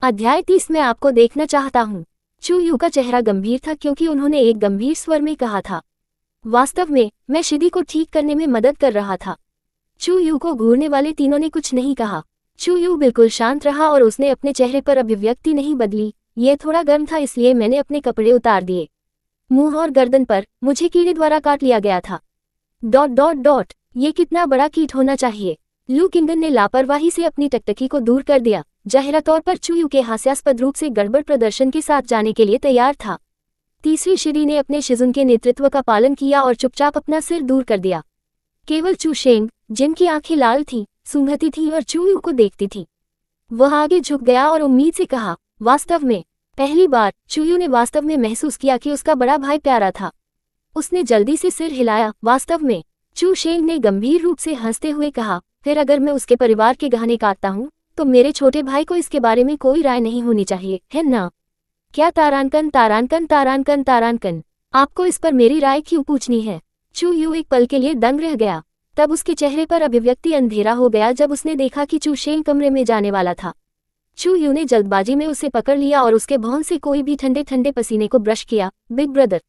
अध्याय 30 में आपको देखना चाहता हूँ। चू यू का चेहरा गंभीर था क्योंकि उन्होंने एक गंभीर स्वर में कहा था, वास्तव में मैं शिदी को ठीक करने में मदद कर रहा था। चू यू को घूरने वाले तीनों ने कुछ नहीं कहा। चू यू बिल्कुल शांत रहा और उसने अपने चेहरे पर अभिव्यक्ति नहीं बदली। ये थोड़ा गर्म था इसलिए मैंने अपने कपड़े उतार दिए। मुंह और गर्दन पर मुझे कीड़े द्वारा काट लिया गया था। ... ये कितना बड़ा कीट होना चाहिए। लू किंगन ने लापरवाही से अपनी टकटकी को दूर कर दिया, जाहिरा तौर पर चू यू के हास्यास्पद रूप से गड़बड़ प्रदर्शन के साथ जाने के लिए तैयार था। तीसरी शिरी ने अपने शिजुन के नेतृत्व का पालन किया और चुपचाप अपना सिर दूर कर दिया। केवल चू शेंग, जिनकी आंखें लाल थीं, सूंघती थीं और चू यू को देखती थीं। वह आगे झुक गया और उम्मीद से कहा, वास्तव में। पहली बार चू यू ने वास्तव में महसूस किया कि उसका बड़ा भाई प्यारा था। उसने जल्दी से सिर हिलाया, वास्तव में। चू शेंग ने गंभीर रूप से हंसते हुए कहा, फिर अगर मैं उसके परिवार के गहने काटता हूँ तो मेरे छोटे भाई को इसके बारे में कोई राय नहीं होनी चाहिए, है ना? क्या तारांकन, आपको इस पर मेरी राय क्यों पूछनी है? चू यू एक पल के लिए दंग रह गया। तब उसके चेहरे पर अभिव्यक्ति अंधेरा हो गया जब उसने देखा कि चू शेंग कमरे में जाने वाला था। चू यू ने जल्दबाजी में उसे पकड़ लिया और उसके भौं से कोई भी ठंडे ठंडे पसीने को ब्रश किया। बिग ब्रदर,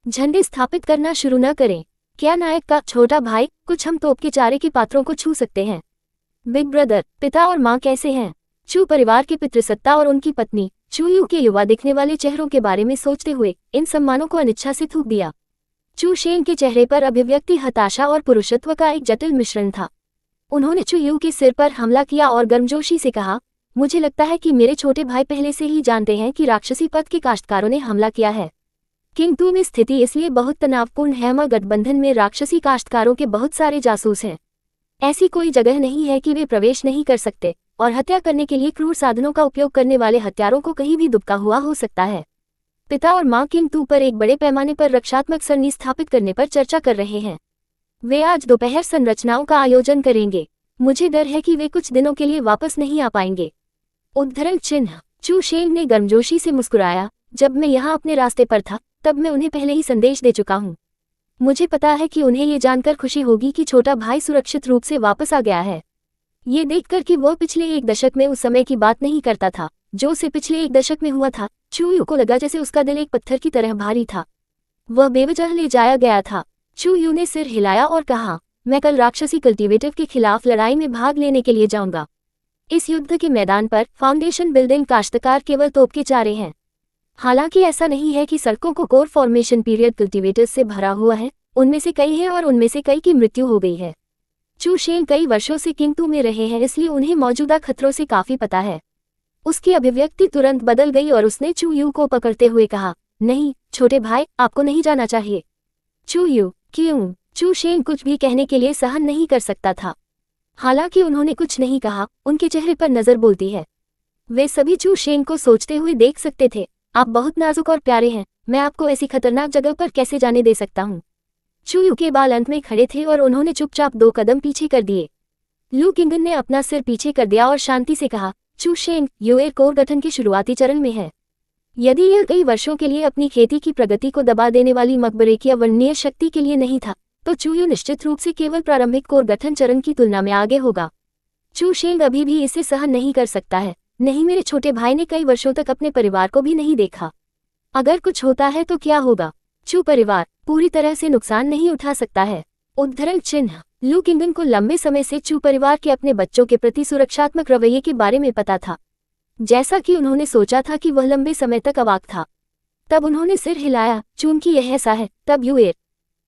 झंडे स्थापित करना शुरू न करें। क्या नायक का छोटा भाई, कुछ हम तोप के चारे के पात्रों को छू सकते हैं? बिग ब्रदर, पिता और माँ कैसे हैं? चू परिवार के पितृसत्ता और उनकी पत्नी चू यू के युवा दिखने वाले चेहरों के बारे में सोचते हुए इन सम्मानों को अनिच्छा से थूक दिया। चू शेंग के चेहरे पर अभिव्यक्ति हताशा और पुरुषत्व का एक जटिल मिश्रण था। उन्होंने चू यू के सिर पर हमला किया और गर्मजोशी से कहा, मुझे लगता है कि मेरे छोटे भाई पहले से ही जानते हैं कि राक्षसी पद के काश्तकारों ने हमला किया है। किंतु में स्थिति इसलिए बहुत तनावपूर्ण है। गठबंधन में राक्षसी काश्तकारों के बहुत सारे जासूस हैं। ऐसी कोई जगह नहीं है कि वे प्रवेश नहीं कर सकते और हत्या करने के लिए क्रूर साधनों का उपयोग करने वाले हत्यारों को कहीं भी दुबका हुआ हो सकता है। पिता और माँ किंतु पर एक बड़े पैमाने पर रक्षात्मक सरणी स्थापित करने पर चर्चा कर रहे हैं। वे आज दोपहर संरचनाओं का आयोजन करेंगे। मुझे डर है कि वे कुछ दिनों के लिए वापस नहीं आ पाएंगे। उद्धरण चिन्ह। चू शेंग ने गर्मजोशी से मुस्कुराया, जब मैं यहाँ अपने रास्ते पर था तब मैं उन्हें पहले ही संदेश दे चुका हूँ। मुझे पता है कि उन्हें ये जानकर खुशी होगी कि छोटा भाई सुरक्षित रूप से वापस आ गया है। ये देखकर कि वह पिछले एक दशक में उस समय की बात नहीं करता था जो उसे पिछले एक दशक में हुआ था। चू यू को लगा जैसे उसका दिल एक पत्थर की तरह भारी था। वह बेवजह ले जाया गया था। चू यू ने सिर हिलाया और कहा, मैं कल राक्षसी कल्टीवेटिव के खिलाफ लड़ाई में भाग लेने के लिए जाऊंगा। इस युद्ध के मैदान पर फाउंडेशन बिल्डिंग काश्तकार केवल तोप के चारे हैं। हालांकि ऐसा नहीं है कि सड़कों को कोर फॉर्मेशन पीरियड कल्टीवेटर्स से भरा हुआ है। उनमें से कई हैं और उनमें से कई की मृत्यु हो गई है। चू शेंग कई वर्षों से किंतु में रहे हैं इसलिए उन्हें मौजूदा खतरों से काफी पता है। उसकी अभिव्यक्ति तुरंत बदल गई और उसने चू यू को पकड़ते हुए कहा, नहीं छोटे भाई, आपको नहीं जाना चाहिए। चू यू, क्यों? चू शेंग कुछ भी कहने के लिए सहन नहीं कर सकता था। हालांकि उन्होंने कुछ नहीं कहा, उनके चेहरे पर नजर बोलती है। वे सभी चू शेंग को सोचते हुए देख सकते थे, आप बहुत नाजुक और प्यारे हैं, मैं आपको ऐसी खतरनाक जगह पर कैसे जाने दे सकता हूँ। चू यू के बाल अंत में खड़े थे और उन्होंने चुपचाप 2 कदम पीछे कर दिए। लू किंगन ने अपना सिर पीछे कर दिया और शांति से कहा, चू शेंग, यूएर कोर गठन के शुरुआती चरण में है। यदि यह कई वर्षों के लिए अपनी खेती की प्रगति को दबा देने वाली मकबरे की अवर्णनीय शक्ति के लिए नहीं था तो चू यू निश्चित रूप से केवल प्रारंभिक कोर गठन चरण की तुलना में आगे होगा। चू शेंग अभी भी इसे सहन नहीं कर सकता है। नहीं, मेरे छोटे भाई ने कई वर्षों तक अपने परिवार को भी नहीं देखा। अगर कुछ होता है तो क्या होगा? चू परिवार पूरी तरह से नुकसान नहीं उठा सकता है। उद्धरण चिन्ह। लू किंगन को लंबे समय से चू परिवार के अपने बच्चों के प्रति सुरक्षात्मक रवैये के बारे में पता था, जैसा कि उन्होंने सोचा था कि वह लंबे समय तक अवाक था। तब उन्होंने सिर हिलाया, चूंकि यह ऐसा है तब यूएर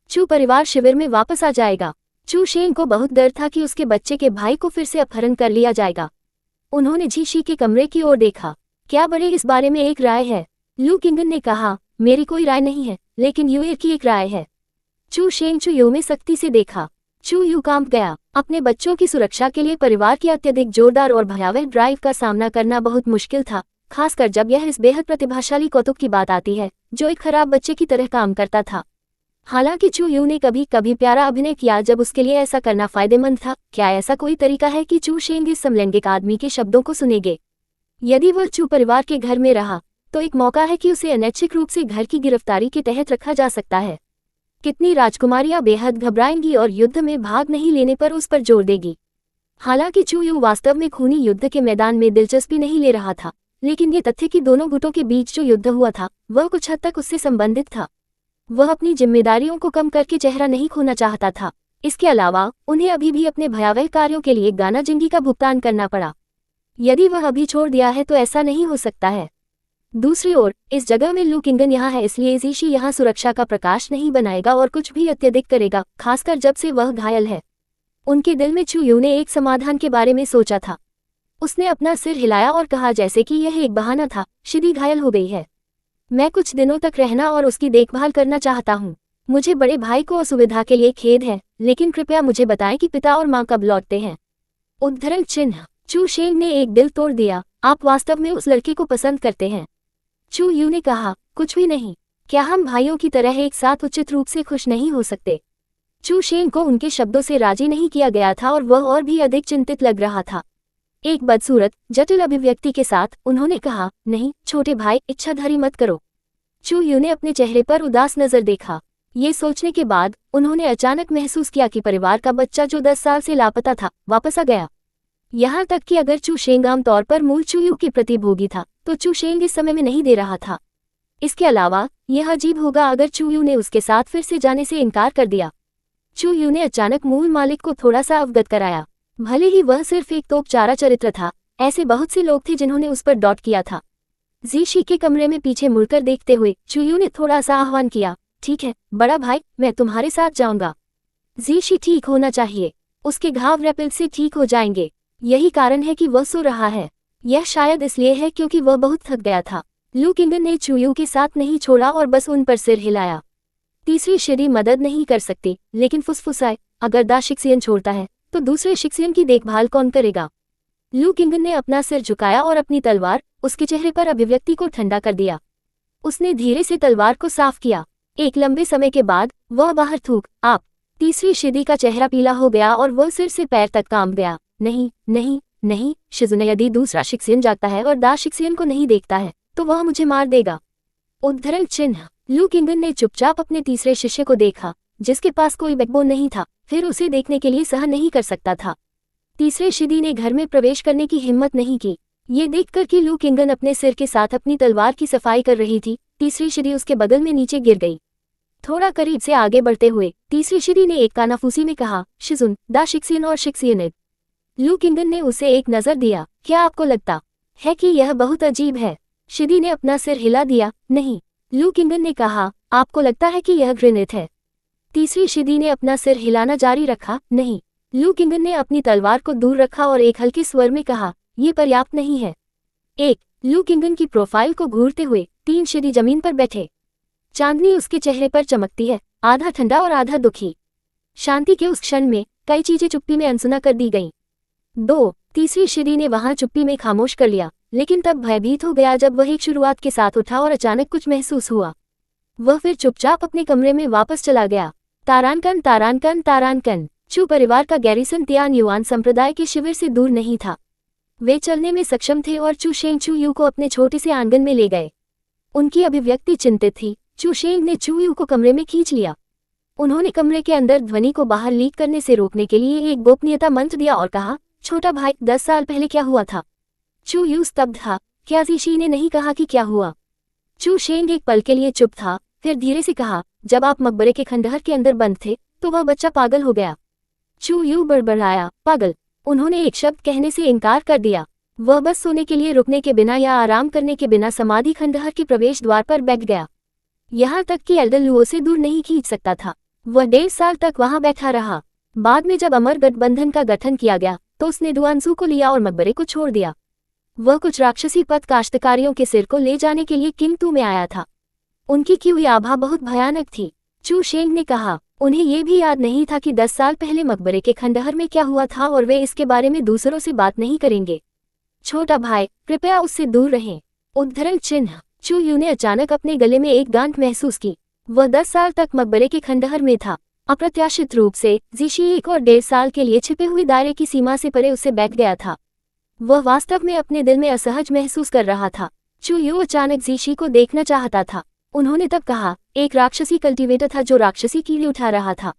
चू परिवार शिविर में वापस आ जाएगा। चू शेंग को बहुत डर था कि उसके बच्चे के भाई को फिर से अपहरण कर लिया जाएगा। उन्होंने झीशी के कमरे की ओर देखा। क्या बड़े इस बारे में एक राय है? लू किंगन ने कहा, मेरी कोई राय नहीं है, लेकिन यूएर की एक राय है। चू शेंग चू यू में सख्ती से देखा। चू यू कांप गया। अपने बच्चों की सुरक्षा के लिए परिवार की अत्यधिक जोरदार और भयावह ड्राइव का सामना करना बहुत मुश्किल था, खासकर जब यह इस बेहद प्रतिभाशाली कौतुक की बात आती है जो एक खराब बच्चे की तरह काम करता था। हालांकि चू यू ने कभी कभी प्यारा अभिनय किया जब उसके लिए ऐसा करना फायदेमंद था। क्या ऐसा कोई तरीका है कि चू शेंग इस समलैंगिक आदमी के शब्दों को सुनेंगे? यदि वह चू परिवार के घर में रहा तो एक मौका है कि उसे अनैच्छिक रूप से घर की गिरफ्तारी के तहत रखा जा सकता है। कितनी राजकुमारियां बेहद घबराएंगी और युद्ध में भाग नहीं लेने पर उस पर जोर देगी। हालांकि चू यू वास्तव में खूनी युद्ध के मैदान में दिलचस्पी नहीं ले रहा था, लेकिन ये तथ्य कि दोनों गुटों के बीच जो युद्ध हुआ था वह कुछ हद तक उससे संबंधित था। वह अपनी जिम्मेदारियों को कम करके चेहरा नहीं खोना चाहता था। इसके अलावा उन्हें अभी भी अपने भयावह कार्यों के लिए गाना जिंदगी का भुगतान करना पड़ा। यदि वह अभी छोड़ दिया है तो ऐसा नहीं हो सकता है। दूसरी ओर इस जगह में लू किंगन यहाँ है, इसलिए जीशी यहाँ सुरक्षा का प्रकाश नहीं बनाएगा और कुछ भी अत्यधिक करेगा, खासकर जब से वह घायल है। उनके दिल में चू यू ने एक समाधान के बारे में सोचा था। उसने अपना सिर हिलाया और कहा जैसे कि यह एक बहाना था, शिदी घायल हो गई है। मैं कुछ दिनों तक रहना और उसकी देखभाल करना चाहता हूँ। मुझे बड़े भाई को असुविधा के लिए खेद है, लेकिन कृपया मुझे बताएं कि पिता और माँ कब लौटते हैं। उद्धरण चिन्ह। चू शेंग ने एक दिल तोड़ दिया। आप वास्तव में उस लड़के को पसंद करते हैं? चू यू ने कहा, कुछ भी नहीं। क्या हम भाइयों की तरह एक साथ उचित रूप से खुश नहीं हो सकते? चू शेंग को उनके शब्दों से राजी नहीं किया गया था और वह और भी अधिक चिंतित लग रहा था। एक बदसूरत जटिल अभिव्यक्ति के साथ उन्होंने कहा, नहीं छोटे भाई, इच्छाधारी मत करो। चू यू ने अपने चेहरे पर उदास नजर देखा। ये सोचने के बाद उन्होंने अचानक महसूस किया कि परिवार का बच्चा जो 10 साल से लापता था वापस आ गया। यहाँ तक कि अगर चू शेंग आम तौर पर मूल चू यू के प्रति भोगी था तो चू शेंग इस समय में नहीं दे रहा था। इसके अलावा यह अजीब होगा अगर चू यू ने उसके साथ फिर से जाने से इनकार कर दिया। चू यू ने अचानक मूल मालिक को थोड़ा सा अवगत कराया। भले ही वह सिर्फ एक तोपचारा चरित्र था, ऐसे बहुत से लोग थे जिन्होंने उस पर डॉट किया था। जीशी के कमरे में पीछे मुड़कर देखते हुए चू यू ने थोड़ा सा आह्वान किया, ठीक है बड़ा भाई, मैं तुम्हारे साथ जाऊंगा। जीशी ठीक होना चाहिए। उसके घाव रैपिड से ठीक हो जाएंगे। यही कारण है कि वह सो रहा है। यह शायद इसलिए है क्योंकि वह बहुत थक गया था। लू किंगन ने चू यू के साथ नहीं छोड़ा और बस उन पर सिर हिलाया। तीसरी शिरी मदद नहीं कर सकती, लेकिन फुसफुसाए, अगर दा शिक्सियन छोड़ता है तो दूसरे शिक्सियन की देखभाल कौन करेगा? लू किंगन ने अपना सिर झुकाया और अपनी तलवार उसके चेहरे पर अभिव्यक्ति को ठंडा कर दिया। उसने धीरे से तलवार को साफ किया। एक लंबे समय के बाद वह बाहर थूक, आप। तीसरी शिदी का चेहरा पीला हो गया और वह सिर से पैर तक कांप गया। नहीं नहीं नहीं शिजुने, यदि दूसरा शिक्सियन जागता है और दा शिक्सियन को नहीं देखता है तो वह मुझे मार देगा। उद्धरण चिन्ह। लू किंगन ने चुपचाप अपने तीसरे शिष्य को देखा, जिसके पास कोई बैकबोन नहीं था, फिर उसे देखने के लिए सहन नहीं कर सकता था। तीसरे शिदी ने घर में प्रवेश करने की हिम्मत नहीं की। ये देखकर कि लू किंगन अपने सिर के साथ अपनी तलवार की सफाई कर रही थी, तीसरी शिदी उसके बगल में नीचे गिर गई। थोड़ा करीब से आगे बढ़ते हुए तीसरी शिदी ने एक कानाफूसी में कहा, शिजुन, दा शिक्सियन और शिक्सियन। लू किंगन ने उसे एक नजर दिया। क्या आपको लगता है कि यह बहुत अजीब है? शिदी ने अपना सिर हिला दिया। नहीं। लू किंगन ने कहा, आपको लगता है कि यह घृणित है? तीसरी शिदी ने अपना सिर हिलाना जारी रखा। नहीं। लू किंगन ने अपनी तलवार को दूर रखा और एक हल्के स्वर में कहा, यह पर्याप्त नहीं है। एक। लू किंगन की प्रोफाइल को घूरते हुए 3 शिदी जमीन पर बैठे। चांदनी उसके चेहरे पर चमकती है, आधा ठंडा और आधा दुखी। शांति के उस क्षण में कई चीजें चुप्पी में अनसुना कर दी गईं। 2। तीसरी शिदी ने वहां चुप्पी में खामोश कर लिया, लेकिन तब भयभीत हो गया जब वह एक शुरुआत के साथ उठा और अचानक कुछ महसूस हुआ। वह फिर चुपचाप अपने कमरे में वापस चला गया। तारानकन तारानकन तारानकन। चू परिवार का गैरिसन तियान युआन संप्रदाय के शिविर से दूर नहीं था। वे चलने में सक्षम थे और चू शेंग चू यू को अपने छोटे से आंगन में ले गए। उनकी अभिव्यक्ति चिंतित थी। चू शेंग ने चू यू को कमरे में खींच लिया। उन्होंने कमरे के अंदर ध्वनि को बाहर लीक करने से रोकने के लिए एक गोपनीयता मंत्र दिया और कहा, छोटा भाई, 10 साल पहले क्या हुआ था? चू यू स्तब्ध था। क्या जीशी ने नहीं कहा कि क्या हुआ? चू शेंग एक पल के लिए चुप था, फिर धीरे से कहा, जब आप मकबरे के खंडहर के अंदर बंद थे तो वह बच्चा पागल हो गया। चू यू बड़बड़ाया, पागल? उन्होंने एक शब्द कहने से इनकार कर दिया। वह बस सोने के लिए रुकने के बिना या आराम करने के बिना समाधि खंडहर के प्रवेश द्वार पर बैठ गया। यहाँ तक कि एल्डर लुओ से दूर नहीं खींच सकता था। वह 1.5 साल तक वहां बैठा रहा। बाद में जब अमर गठबंधन का गठन किया गया तो उसने डुआनसू को लिया और मकबरे को छोड़ दिया। वह कुछ राक्षसी पथ काश्तकारियों के सिर को ले जाने के लिए किंगतू में आया था। उनकी की हुई आभा बहुत भयानक थी। चू शेंग ने कहा, उन्हें यह भी याद नहीं था कि 10 साल पहले मकबरे के खंडहर में क्या हुआ था और वे इसके बारे में दूसरों से बात नहीं करेंगे। छोटा भाई, कृपया उससे दूर रहें। उद्धरण चिन्ह। चू यू ने अचानक अपने गले में एक गांठ महसूस की। वह 10 साल तक मकबरे के खंडहर में था। अप्रत्याशित रूप से जीशी 1 और 1.5 साल के लिए छिपे हुए दायरे की सीमा से परे उससे बैठ गया था। वह वास्तव में अपने दिल में असहज महसूस कर रहा था। चू यू अचानक जीशी को देखना चाहता था। उन्होंने तब कहा, एक राक्षसी कल्टीवेटर था जो राक्षसी कीड़े उठा रहा था।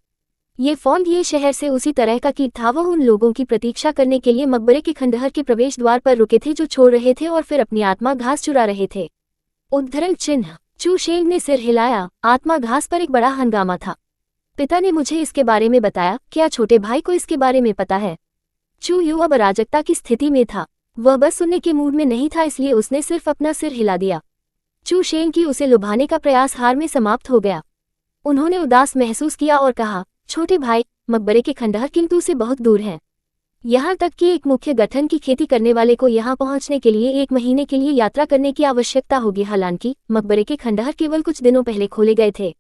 ये फॉन्ट ये शहर से उसी तरह का कीट था। वह उन लोगों की प्रतीक्षा करने के लिए मकबरे के खंडहर के प्रवेश द्वार पर रुके थे जो छोड़ रहे थे और फिर अपनी आत्मा घास चुरा रहे थे। उद्धरण चिन्ह। चू शेंग ने सिर हिलाया। आत्मा घास पर एक बड़ा हंगामा था। पिता ने मुझे इसके बारे में बताया। क्या छोटे भाई को इसके बारे में पता है? चू यू अब अराजकता की स्थिति में था। वह बस सुनने के मूड में नहीं था, इसलिए उसने सिर्फ अपना सिर हिला दिया। चू शेंग की उसे लुभाने का प्रयास हार में समाप्त हो गया। उन्होंने उदास महसूस किया और कहा, छोटे भाई, मकबरे के खंडहर किंतु से बहुत दूर हैं। यहाँ तक कि एक मुख्य गठन की खेती करने वाले को यहाँ पहुँचने के लिए 1 महीने के लिए यात्रा करने की आवश्यकता होगी। हालांकि मकबरे के खंडहर केवल कुछ दिनों पहले खोले गए थे।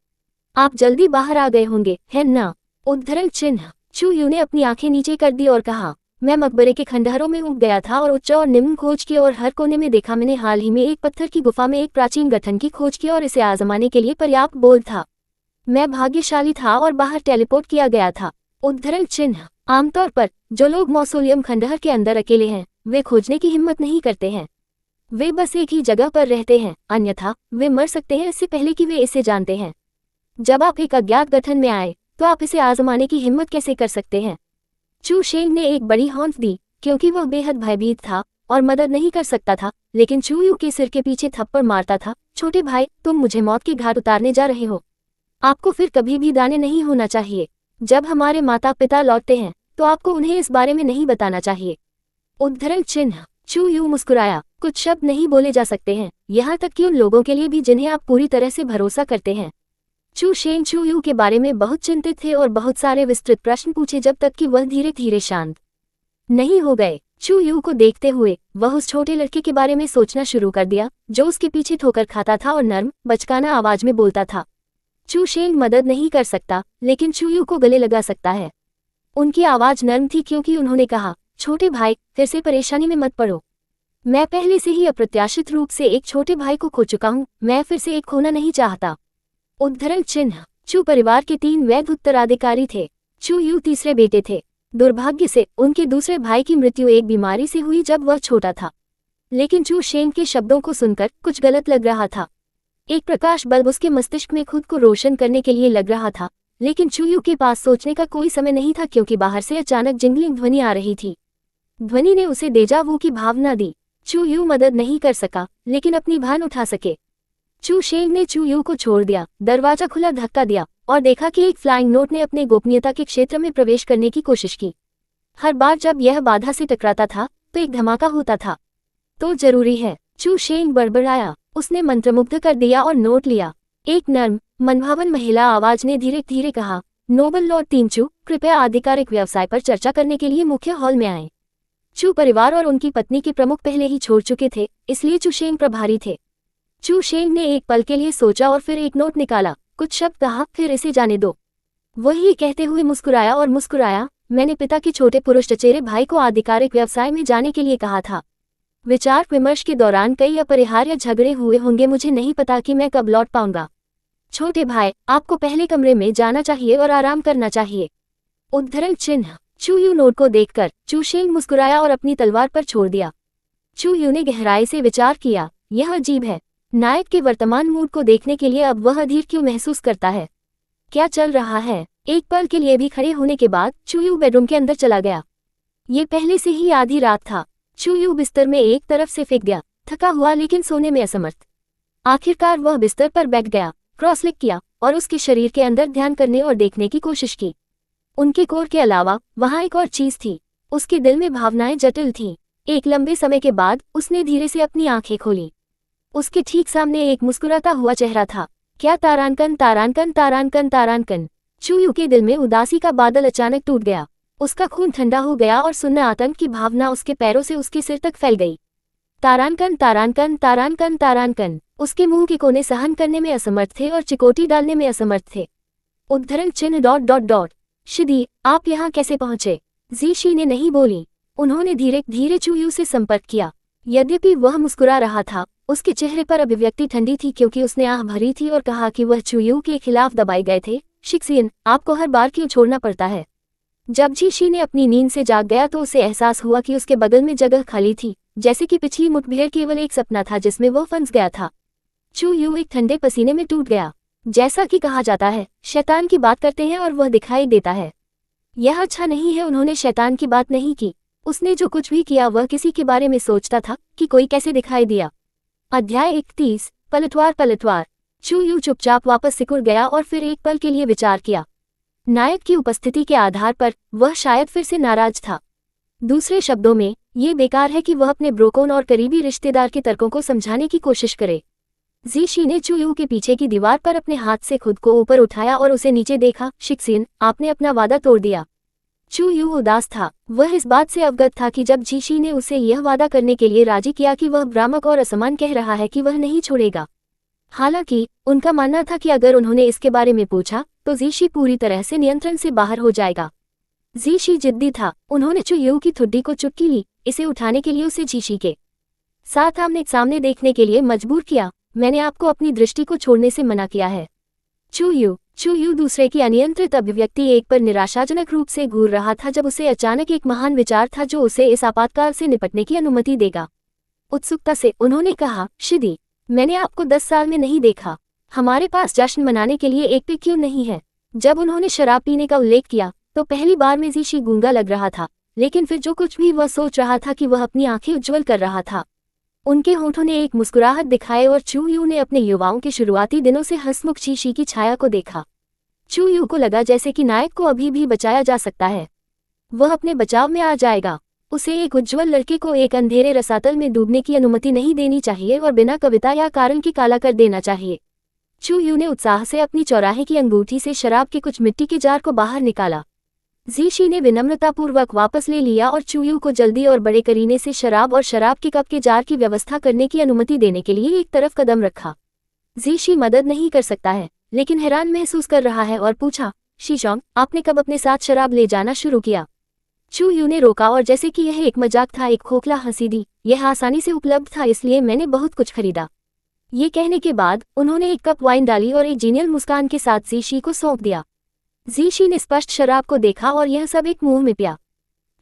आप जल्दी बाहर आ गए होंगे, है ना? उद्धरण चिन्ह। चू यू ने अपनी आंखें नीचे कर दी और कहा, मैं मकबरे के खंडहरों में उग गया था और उच्च और निम्न खोज की और हर कोने में देखा। मैंने हाल ही में एक पत्थर की गुफा में एक प्राचीन गठन की खोज की और इसे आजमाने के लिए पर्याप्त बोध था। मैं भाग्यशाली था और बाहर टेलीपोर्ट किया गया था। उद्धरण चिन्ह। आमतौर पर जो लोग मौसोलियम खंडहर के अंदर अकेले हैं, वे खोजने की हिम्मत नहीं करते हैं। वे बस एक ही जगह पर रहते हैं, अन्यथा वे मर सकते हैं इससे पहले कि वे इसे जानते हैं। जब आप एक अज्ञात गठन में आए तो आप इसे आजमाने की हिम्मत कैसे कर सकते हैं? चू शेंग ने एक बड़ी हौंफ दी, क्योंकि वह बेहद भयभीत था और मदद नहीं कर सकता था। लेकिन चू यू के सिर के पीछे थप्पड़ मारता था। छोटे भाई, तुम मुझे मौत के घाट उतारने जा रहे हो। आपको फिर कभी भी दाने नहीं होना चाहिए। जब हमारे माता पिता लौटते हैं तो आपको उन्हें इस बारे में नहीं बताना चाहिए। उद्धरण चिन्ह। चू यू मुस्कुराया। कुछ शब्द नहीं बोले जा सकते हैं, यहाँ तक कि उन लोगों के लिए भी जिन्हें आप पूरी तरह से भरोसा करते हैं। चू शेंग चू यू के बारे में बहुत चिंतित थे और बहुत सारे विस्तृत प्रश्न पूछे जब तक कि वह धीरे धीरे शांत नहीं हो गए। चू यू को देखते हुए वह उस छोटे लड़के के बारे में सोचना शुरू कर दिया जो उसके पीछे ठोकर खाता था और नर्म, बचकाना आवाज में बोलता था। चू शेंग मदद नहीं कर सकता, लेकिन चू यू को गले लगा सकता है। उनकी आवाज नर्म थी क्योंकि उन्होंने कहा, छोटे भाई, फिर से परेशानी में मत पड़ो। मैं पहले से ही अप्रत्याशित रूप से एक छोटे भाई को खो चुका हूँ। मैं फिर से एक खोना नहीं चाहता। उद्धरण चिन्ह। चू परिवार के 3 वैध उत्तराधिकारी थे। चू यू तीसरे बेटे थे। दुर्भाग्य से उनके दूसरे भाई की मृत्यु एक बीमारी से हुई जब वह छोटा था। लेकिन चू शेंग के शब्दों को सुनकर कुछ गलत लग रहा था। एक प्रकाश बल्ब उसके मस्तिष्क में खुद को रोशन करने के लिए लग रहा था, लेकिन चू यू के पास सोचने का कोई समय नहीं था क्योंकि बाहर से अचानक जिंगलिंग ध्वनि आ रही थी। ध्वनि ने उसे डेजा वू की भावना दी। चू यू मदद नहीं कर सका, लेकिन अपनी भान उठा सके। चू शेंग ने चू यू को छोड़ दिया, दरवाजा खुला धक्का दिया और देखा कि एक फ्लाइंग नोट ने अपने गोपनीयता के क्षेत्र में प्रवेश करने की कोशिश की। हर बार जब यह बाधा से टकराता था तो एक धमाका होता था। तो जरूरी है, चू शेंग बड़बड़ाया। उसने मंत्रमुग्ध कर दिया और नोट लिया। एक नर्म, मनभावन महिला आवाज ने धीरे धीरे कहा, नोबल लॉर्ड तिनचू, कृपया आधिकारिक व्यवसाय पर चर्चा करने के लिए मुख्य हॉल में आएं। चू परिवार और उनकी पत्नी के प्रमुख पहले ही छोड़ चुके थे, इसलिए चू शेंग प्रभारी थे। चू शेंग ने एक पल के लिए सोचा और फिर एक नोट निकाला, कुछ शब्द कहा, फिर इसे जाने दो। वह ये कहते हुए मुस्कुराया और मुस्कुराया, मैंने पिता के छोटे पुरुष चचेरे भाई को आधिकारिक व्यवसाय में जाने के लिए कहा था। विचार विमर्श के दौरान कई अपरिहार्य झगड़े हुए होंगे। मुझे नहीं पता कि मैं कब लौट पाऊंगा। छोटे भाई, आपको पहले कमरे में जाना चाहिए और आराम करना चाहिए। उद्धरण चिन्ह। चू यू नोट को देखकर चू शेंग मुस्कुराया और अपनी तलवार पर छोड़ दिया। चू यू ने गहराई से विचार किया, यह अजीब है। नायक के वर्तमान मूड को देखने के लिए अब वह अधीर क्यों महसूस करता है? क्या चल रहा है? एक पल के लिए भी खड़े होने के बाद चू यू बेडरूम के अंदर चला गया। ये पहले से ही आधी रात था। चू यू बिस्तर में एक तरफ से फेंक गया, थका हुआ लेकिन सोने में असमर्थ। आखिरकार वह बिस्तर पर बैठ गया, क्रॉस लेग किया और उसके शरीर के अंदर ध्यान करने और देखने की कोशिश की। उनके कोर के अलावा वहां एक और चीज थी। उसके दिल में भावनाएं जटिल थीं। एक लंबे समय के बाद उसने धीरे से अपनी आंखें खोली। उसके ठीक सामने एक मुस्कुराता हुआ चेहरा था। क्या तारांकन, तारांकन, तारांकन, तारांकन। चू यू के दिल में उदासी का बादल अचानक टूट गया। उसका खून ठंडा हो गया और सुन्न आतंक की भावना उसके पैरों से उसके सिर तक फैल गई। तारांकन, तारांकन, तारांकन, तारांकन। उसके मुंह के कोने सहन करने में असमर्थ थे और चिकोटी डालने में असमर्थ थे। उद्धरण चिन्ह डॉट डॉट डॉट। शिदी, आप यहाँ कैसे पहुंचे? जीशी ने नहीं बोली। उन्होंने धीरे धीरे चू यू से संपर्क किया। यद्यपि वह मुस्कुरा रहा था, उसके चेहरे पर अभिव्यक्ति ठंडी थी क्योंकि उसने आह भरी थी और कहा कि वह चू यू के खिलाफ दबाए गए थे। शिक्सियन, आपको हर बार क्यों छोड़ना पड़ता है? जब जीशी ने अपनी नींद से जाग गया तो उसे एहसास हुआ कि उसके बगल में जगह खाली थी, जैसे कि पिछली मुठभेड़ केवल एक सपना था जिसमें वह फंस गया था। चू यू एक ठंडे पसीने में टूट गया। जैसा कि कहा जाता है, शैतान की बात करते हैं और वह दिखाई देता है। यह अच्छा नहीं है। उन्होंने शैतान की बात नहीं की। उसने जो कुछ भी किया वह किसी के बारे में सोचता था कि कोई कैसे दिखाई दिया। अध्याय 31, पलटवार पलटवार। चू यू चुपचाप वापस सिकुड़ गया और फिर एक पल के लिए विचार किया। नायक की उपस्थिति के आधार पर वह शायद फिर से नाराज था। दूसरे शब्दों में, ये बेकार है कि वह अपने ब्रोकोन और करीबी रिश्तेदार के तर्कों को समझाने की कोशिश करे। जीशी ने चू यू के पीछे की दीवार पर अपने हाथ से खुद को ऊपर उठाया और उसे नीचे देखा। शिक्सिन, आपने अपना वादा तोड़ दिया। चू यू उदास था। वह इस बात से अवगत था कि जब जीशी ने उसे यह वादा करने के लिए राजी किया कि वह भ्रामक और असमान कह रहा है कि वह नहीं छोड़ेगा। हालांकि उनका मानना था कि अगर उन्होंने इसके बारे में पूछा तो जीशी पूरी तरह से नियंत्रण से बाहर हो जाएगा। जीशी जिद्दी था। उन्होंने चू यू की ठुड्डी को चुटकी ली। इसे उठाने के लिए उसे जीशी के साथ आमने सामने देखने के लिए मजबूर किया। मैंने आपको अपनी दृष्टि को छोड़ने से मना किया है। चू यू दूसरे की अनियंत्रित अभिव्यक्ति एक पर निराशाजनक रूप से घूर रहा था जब उसे अचानक एक महान विचार था जो उसे इस आपातकाल से निपटने की अनुमति देगा। उत्सुकता से उन्होंने कहा, शिदी, मैंने आपको 10 साल में नहीं देखा। हमारे पास जश्न मनाने के लिए एक भी क्यों नहीं है? जब उन्होंने शराब पीने का उल्लेख किया तो पहली बार में जीशी गूंगा लग रहा था, लेकिन फिर जो कुछ भी वह सोच रहा था कि वह अपनी आंखें उज्ज्वल कर रहा था। उनके होठों ने एक मुस्कुराहट दिखाए और चू यू ने अपने युवाओं के शुरुआती दिनों से हंसमुख जीशी की छाया को देखा। चू यू को लगा जैसे कि नायक को अभी भी बचाया जा सकता है। वह अपने बचाव में आ जाएगा। उसे एक उज्ज्वल लड़के को एक अंधेरे रसातल में डूबने की अनुमति नहीं देनी चाहिए और बिना कविता या कारण की काला कर देना चाहिए। चू यू ने उत्साह से अपनी चौराहे की अंगूठी से शराब के कुछ मिट्टी के जार को बाहर निकाला। जीशी ने विनम्रतापूर्वक वापस ले लिया और चू यू को जल्दी और बड़े करीने से शराब और शराब के कप के जार की व्यवस्था करने की अनुमति देने के लिए एक तरफ कदम रखा। जीशी मदद नहीं कर सकता है, लेकिन हैरान महसूस कर रहा है और पूछा, शीशोंग, आपने कब अपने साथ शराब ले जाना शुरू किया? चू यू ने रोका और जैसे कि यह एक मजाक था एक खोखला हंसी दी। यह आसानी से उपलब्ध था, इसलिए मैंने बहुत कुछ खरीदा। ये कहने के बाद उन्होंने एक कप वाइन डाली और एक जीनियल मुस्कान के साथ जीशी को सौंप दिया। जीशी ने स्पष्ट शराब को देखा और यह सब एक मुंह में पिया।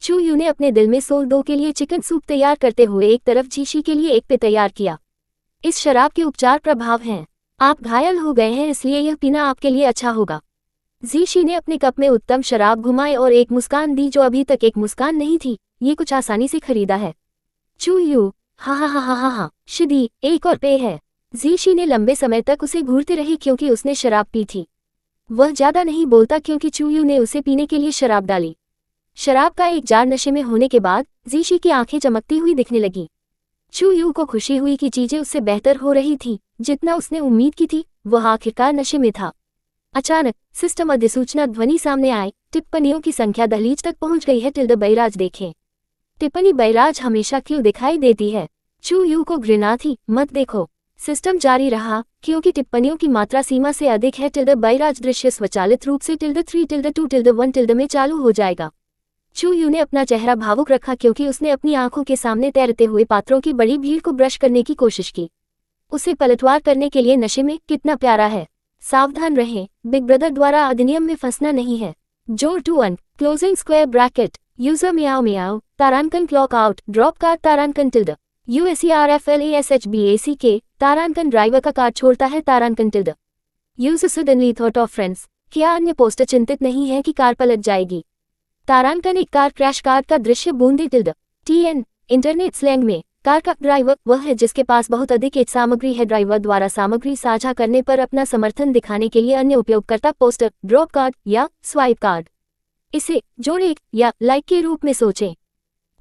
चू यू ने अपने दिल में सोल 2 के लिए चिकन सूप तैयार करते हुए एक तरफ जीशी के लिए एक पे तैयार किया। इस शराब के उपचार प्रभाव हैं। आप घायल हो गए हैं, इसलिए यह पीना आपके लिए अच्छा होगा। जीशी ने अपने कप में उत्तम शराब घुमाई और एक मुस्कान दी जो अभी तक एक मुस्कान नहीं थी। ये कुछ आसानी से खरीदा है। चू यू, हा, शिदी, एक और पेय है। जीशी ने लंबे समय तक उसे घूरते रही क्योंकि उसने शराब पी थी। वह ज्यादा नहीं बोलता क्योंकि चू यू ने उसे पीने के लिए शराब डाली। शराब का एक जार नशे में होने के बाद जीशी की आंखें चमकती हुई दिखने लगी। चू यू को खुशी हुई कि चीजें उससे बेहतर हो रही थी जितना उसने उम्मीद की थी। वह आखिरकार नशे में था। अचानक सिस्टम अधिसूचना ध्वनि सामने आई। टिप्पणियों की संख्या दहलीज तक पहुंच गई है। बैराज देखें। टिप्पणी बैराज हमेशा क्यों दिखाई देती है? चू यू को घृणा थी। मत देखो। सिस्टम जारी रहा क्योंकि टिप्पणियों की मात्रा सीमा से अधिक है। बैराज दृश्य स्वचालित रूप से 3, 2, 1 में चालू हो जाएगा। चू यू ने अपना चेहरा भावुक रखा क्योंकि उसने अपनी आंखों के सामने तैरते हुए पात्रों की बड़ी भीड़ को ब्रश करने की कोशिश की। उसे पलटवार करने के लिए नशे में कितना प्यारा है। सावधान रहें, बिग ब्रदर द्वारा अधिनियम में फंसना नहीं है। जोर 2 closing square bracket user meow तारांकन क्लॉक आउट ड्रॉप कार्ड तारांकन USERFLASHBACK तारांकन ड्राइवर का कार्ड छोड़ता है तारांकन user suddenly thought of friends. क्या अन्य पोस्टर चिंतित नहीं है कि कार पलट जाएगी? तारांकन एक कार क्रैश कार्ड का दृश्य बूंदे TN इंटरनेट स्लैंग में कार का ड्राइवर वह है जिसके पास बहुत अधिक एच सामग्री है। ड्राइवर द्वारा सामग्री साझा करने पर अपना समर्थन दिखाने के लिए अन्य उपयोगकर्ता पोस्टर, ड्रॉप कार्ड या स्वाइप कार्ड। इसे जोड़े या लाइक के रूप में सोचें।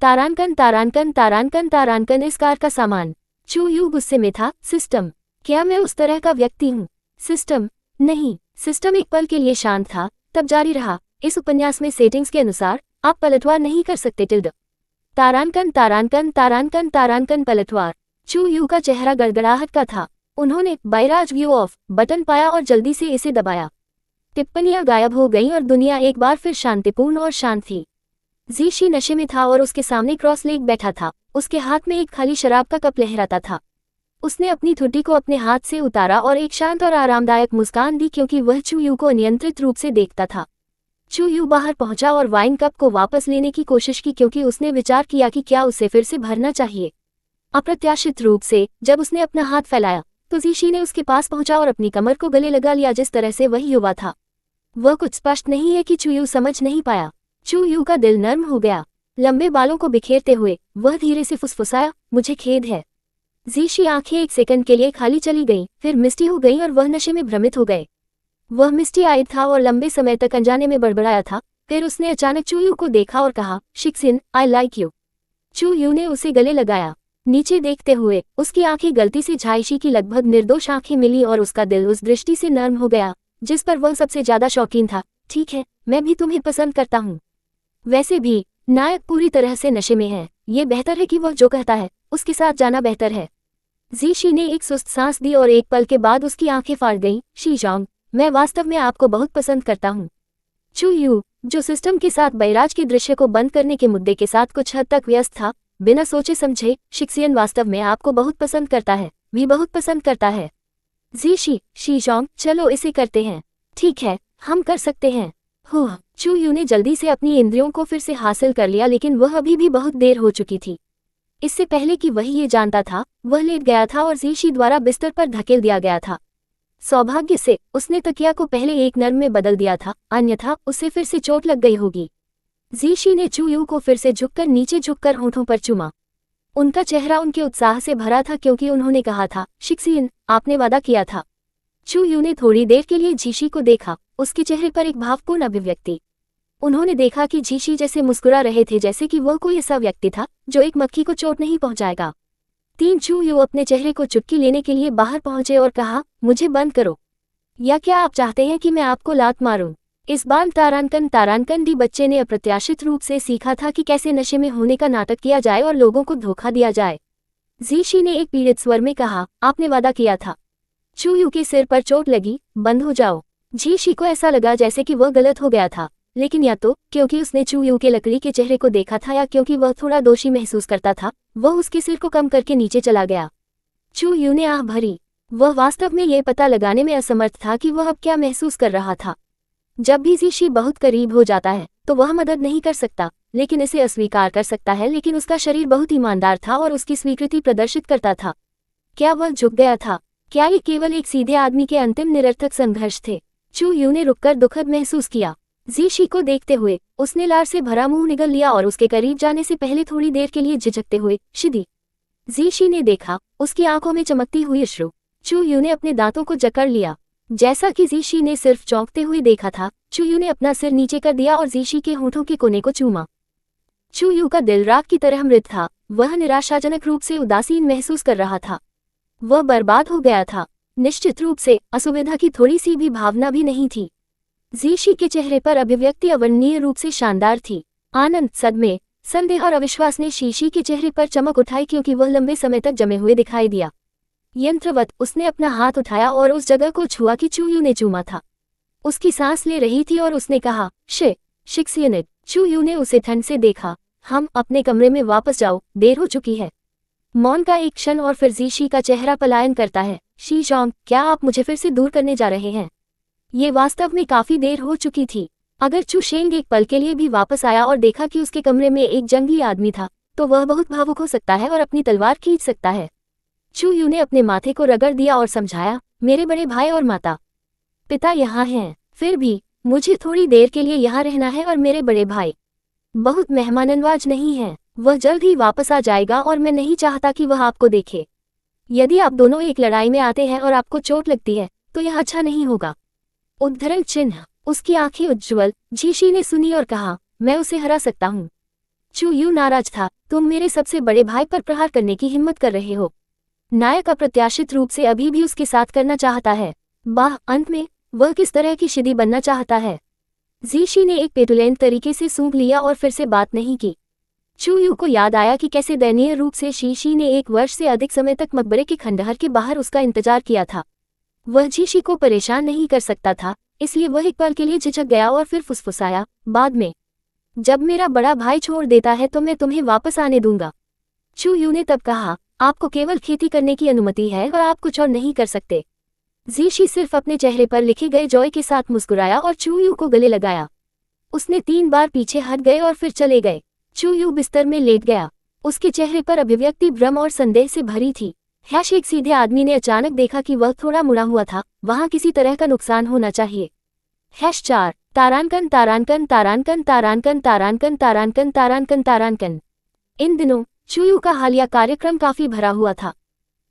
तारांकन इस कार का सामान। चू यू गुस्से में था। सिस्टम, क्या मैं उस तरह का व्यक्ति हूँ? सिस्टम, नहीं। सिस्टम एक पल के लिए शांत था, तब जारी रहा। इस उपन्यास में सेटिंग्स के अनुसार आप पलटवार नहीं कर सकते। तारांकन पलटवार। चू यू का चेहरा गड़गड़ाहट का था। उन्होंने बैराज व्यू ऑफ बटन पाया और जल्दी से इसे दबाया। टिप्पणियां गायब हो गईं और दुनिया एक बार फिर शांतिपूर्ण और शांत थी। जीशी नशे में था और उसके सामने क्रॉस लेग बैठा था। उसके हाथ में एक खाली शराब का कप लहराता था। उसने अपनी ठुड्डी को अपने हाथ से उतारा और एक शांत और आरामदायक मुस्कान दी क्योंकि वह चू यू को अनियंत्रित रूप से देखता था। चू यू बाहर पहुंचा और वाइन कप को वापस लेने की कोशिश की क्योंकि उसने विचार किया कि क्या उसे फिर से भरना चाहिए। अप्रत्याशित रूप से जब उसने अपना हाथ फैलाया तो जीशी ने उसके पास पहुंचा और अपनी कमर को गले लगा लिया जिस तरह से वही युवा था। वह कुछ स्पष्ट नहीं है कि चूयू समझ नहीं पाया। चूयू का दिल नर्म हो गया। लंबे बालों को बिखेरते हुए वह धीरे से फुसफुसाया, मुझे खेद है। जीशी आंखें एक सेकंड के लिए खाली चली गईं, फिर मिस्टी हो गईं और वह नशे में भ्रमित हो गए। वह मिस्टी आयद था और लंबे समय तक अनजाने में बड़बड़ाया था। फिर उसने अचानक चूयू को देखा और कहा, शिक्सिन, आई लाइक यू। चूयू ने उसे गले लगाया। नीचे देखते हुए उसकी आंखें गलती से झाइशी की लगभग निर्दोष आंखें मिली और उसका दिल उस दृष्टि से नर्म हो गया जिस पर वह सबसे ज्यादा शौकीन था। ठीक है, मैं भी तुम्हें पसंद करता हूँ। वैसे भी नायक पूरी तरह से नशे में है। ये बेहतर है कि वह जो कहता है उसके साथ जाना बेहतर है। जीशी ने एक सुस्त सांस दी और एक पल के बाद उसकी आंखें फाड़ गईं। शीजोंग, मैं वास्तव में आपको बहुत पसंद करता हूँ। चूयू, जो सिस्टम के साथ बैराज के दृश्य को बंद करने के मुद्दे के साथ कुछ हद तक व्यस्त था, बिना सोचे समझे, शिक्सियन वास्तव में आपको बहुत पसंद करता है, भी बहुत पसंद करता है। जीशी, शीजोंग, चलो इसे करते हैं। ठीक है, हम कर सकते हैं। हो, चूयू ने जल्दी से अपनी इंद्रियों को फिर से हासिल कर लिया लेकिन वह अभी भी बहुत देर हो चुकी थी। इससे पहले कि वह ये जानता था, वह लेट गया था और जीशी द्वारा बिस्तर पर धकेल दिया गया था। सौभाग्य से उसने तकिया को पहले एक नर्म में बदल दिया था, अन्यथा उसे फिर से चोट लग गई होगी। जीशी ने चूयू को फिर से झुककर नीचे झुककर होठों पर चूमा। उनका चेहरा उनके उत्साह से भरा था क्योंकि उन्होंने कहा था, शिक्सियन, आपने वादा किया था। चूयू ने थोड़ी देर के लिए जीशी को देखा, उसके चेहरे पर एक भावपूर्ण अभिव्यक्ति। उन्होंने देखा कि जीशी जैसे मुस्कुरा रहे थे जैसे कि वह कोई ऐसा व्यक्ति था जो एक मक्खी को चोट नहीं पहुंचाएगा। चूयू अपने चेहरे को चुटकी लेने के लिए बाहर पहुंचे और कहा, मुझे बंद करो। या क्या आप चाहते हैं कि मैं आपको लात मारूं? इस बार तारानकन डी बच्चे ने अप्रत्याशित रूप से सीखा था कि कैसे नशे में होने का नाटक किया जाए और लोगों को धोखा दिया जाए। जीशी ने एक पीड़ित स्वर में कहा, आपने वादा किया था। चूयू के सिर पर चोट लगी, बंद हो जाओ। जीशी को ऐसा लगा जैसे कि वह गलत हो गया था, लेकिन या तो क्योंकि उसने चूयू के लकड़ी के चेहरे को देखा था या क्योंकि वह थोड़ा दोषी महसूस करता था, वह उसके सिर को कम करके नीचे चला गया। चूयू ने आह भरी। वह वास्तव में ये पता लगाने में असमर्थ था कि वह अब क्या महसूस कर रहा था। जब भी जीशी बहुत करीब हो जाता है तो वह मदद नहीं कर सकता, लेकिन इसे अस्वीकार कर सकता है। लेकिन उसका शरीर बहुत ईमानदार था और उसकी स्वीकृति प्रदर्शित करता था। क्या वह झुक गया था? क्या ये केवल एक सीधे आदमी के अंतिम निरर्थक संघर्ष थे? चूयू ने रुककर दुखद महसूस किया। जीशी को देखते हुए उसने लार से भरा मुंह निगल लिया और उसके करीब जाने से पहले थोड़ी देर के लिए झिझकते हुए, शिदी। जीशी ने देखा, उसकी आंखों में चमकती हुई अश्रु। चूयू ने अपने दांतों को जकड़ लिया। जैसा कि जीशी ने सिर्फ चौंकते हुए देखा था, चूयू ने अपना सिर नीचे कर दिया और जीशी के होठों के कोने को चूमा। चूयू का दिल राख की तरह मृत था। वह निराशाजनक रूप से उदासीन महसूस कर रहा था। वह बर्बाद हो गया था। निश्चित रूप से असुविधा की थोड़ी सी भी भावना भी नहीं थी। जीशी के चेहरे पर अभिव्यक्ति अवर्णनीय रूप से शानदार थी। आनंद, सदमे, संदेह और अविश्वास ने शीशी के चेहरे पर चमक उठाई क्योंकि वह लंबे समय तक जमे हुए दिखाई दिया। यंत्रवत उसने अपना हाथ उठाया और उस जगह को छुआ कि चूयू ने चूमा था। उसकी सांस ले रही थी और उसने कहा, शिक्सियन। चूयू ने उसे ठंड से देखा। हम अपने कमरे में वापस जाओ, देर हो चुकी है। मौन का एक क्षण और फिर जीशी का चेहरा पलायन करता है। शीजोंग, क्या आप मुझे फिर से दूर करने जा रहे हैं? ये वास्तव में काफी देर हो चुकी थी। अगर चूशेंग एक पल के लिए भी वापस आया और देखा कि उसके कमरे में एक जंगली आदमी था, तो वह बहुत भावुक हो सकता है और अपनी तलवार खींच सकता है। चूयू ने अपने माथे को रगड़ दिया और समझाया, मेरे बड़े भाई और माता पिता यहाँ हैं। फिर भी मुझे थोड़ी देर के लिए यहाँ रहना है और मेरे बड़े भाई बहुत मेहमाननवाज नहीं हैं। वह जल्द ही वापस आ जाएगा और मैं नहीं चाहता कि वह आपको देखे। यदि आप दोनों एक लड़ाई में आते हैं और आपको चोट लगती है तो यह अच्छा नहीं होगा। उद्धरण चिन्ह। उसकी आंखें उज्ज्वल। जीशी ने सुनी और कहा, मैं उसे हरा सकता हूँ। चूयू नाराज था, तुम मेरे सबसे बड़े भाई पर प्रहार करने की हिम्मत कर रहे हो। नायक अप्रत्याशित रूप से अभी भी उसके साथ करना चाहता है। अंत में वह किस तरह की शिदी बनना चाहता है? जीशी ने एक पेटुलेंट तरीके से सूंघ लिया और फिर से बात नहीं की। चूयू को याद आया कि कैसे दयनीय रूप से शीशी ने 1 वर्ष से अधिक समय तक मकबरे के खंडहर के बाहर उसका इंतजार किया था। वह जीशी को परेशान नहीं कर सकता था, इसलिए वह एक पल के लिए झिझक गया और फिर फुसफुसाया, बाद में जब मेरा बड़ा भाई छोड़ देता है तो मैं तुम्हें वापस आने दूंगा। चूयू ने तब कहा, आपको केवल खेती करने की अनुमति है और आप कुछ और नहीं कर सकते। जीशी सिर्फ अपने चेहरे पर लिखे गए जॉय के साथ मुस्कुराया और चूयू को गले लगाया। उसने 3 बार पीछे हट गए और फिर चले गए। चूयू बिस्तर में लेट गया। उसके चेहरे पर अभिव्यक्ति भ्रम और संदेह से भरी थी। एक सीधे आदमी ने अचानक देखा कि वह थोड़ा मुड़ा हुआ था, वहां किसी तरह का नुकसान होना चाहिए। 4 तारांकन तारांकन तारांकन तारांकन तारांकन तारांकन तारांकन तारांकन। इन दिनों चूयू का हालिया कार्यक्रम काफी भरा हुआ था।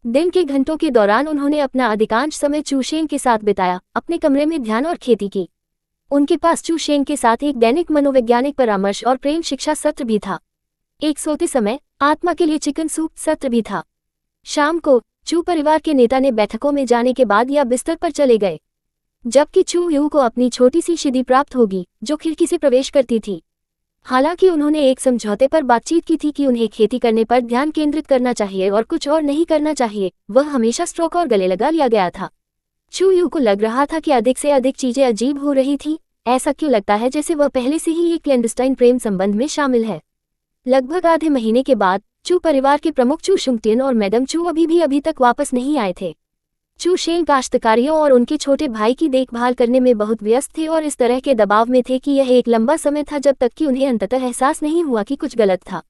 दिन के घंटों के दौरान उन्होंने अपना अधिकांश समय चूशेंग के साथ बिताया, अपने कमरे में ध्यान और खेती की। उनके पास चूशेंग के साथ एक दैनिक मनोवैज्ञानिक परामर्श और प्रेम शिक्षा सत्र भी था। एक सोते समय आत्मा के लिए चिकन सूप सत्र भी था। शाम को चू परिवार के नेता ने बैठकों में जाने के बाद या बिस्तर पर चले गए, जबकि चू यू को अपनी छोटी सी शिदी प्राप्त होगी जो खिड़की से प्रवेश करती थी। हालांकि उन्होंने एक समझौते पर बातचीत की थी कि उन्हें खेती करने पर ध्यान केंद्रित करना चाहिए और कुछ और नहीं करना चाहिए। वह हमेशा स्ट्रोक और गले लगा लिया गया था। चू यू को लग रहा था कि अधिक से अधिक चीजें अजीब हो रही थी। ऐसा क्यों लगता है जैसे वह पहले से ही एक क्लैंडस्टाइन प्रेम संबंध में शामिल है। लगभग आधे महीने के बाद चू परिवार के प्रमुख चू शुंगटियन और मैडम चू अभी तक वापस नहीं आए थे। चू शेंग काश्तकारियों और उनके छोटे भाई की देखभाल करने में बहुत व्यस्त थे और इस तरह के दबाव में थे कि यह एक लंबा समय था जब तक कि उन्हें अंततः एहसास नहीं हुआ कि कुछ गलत था।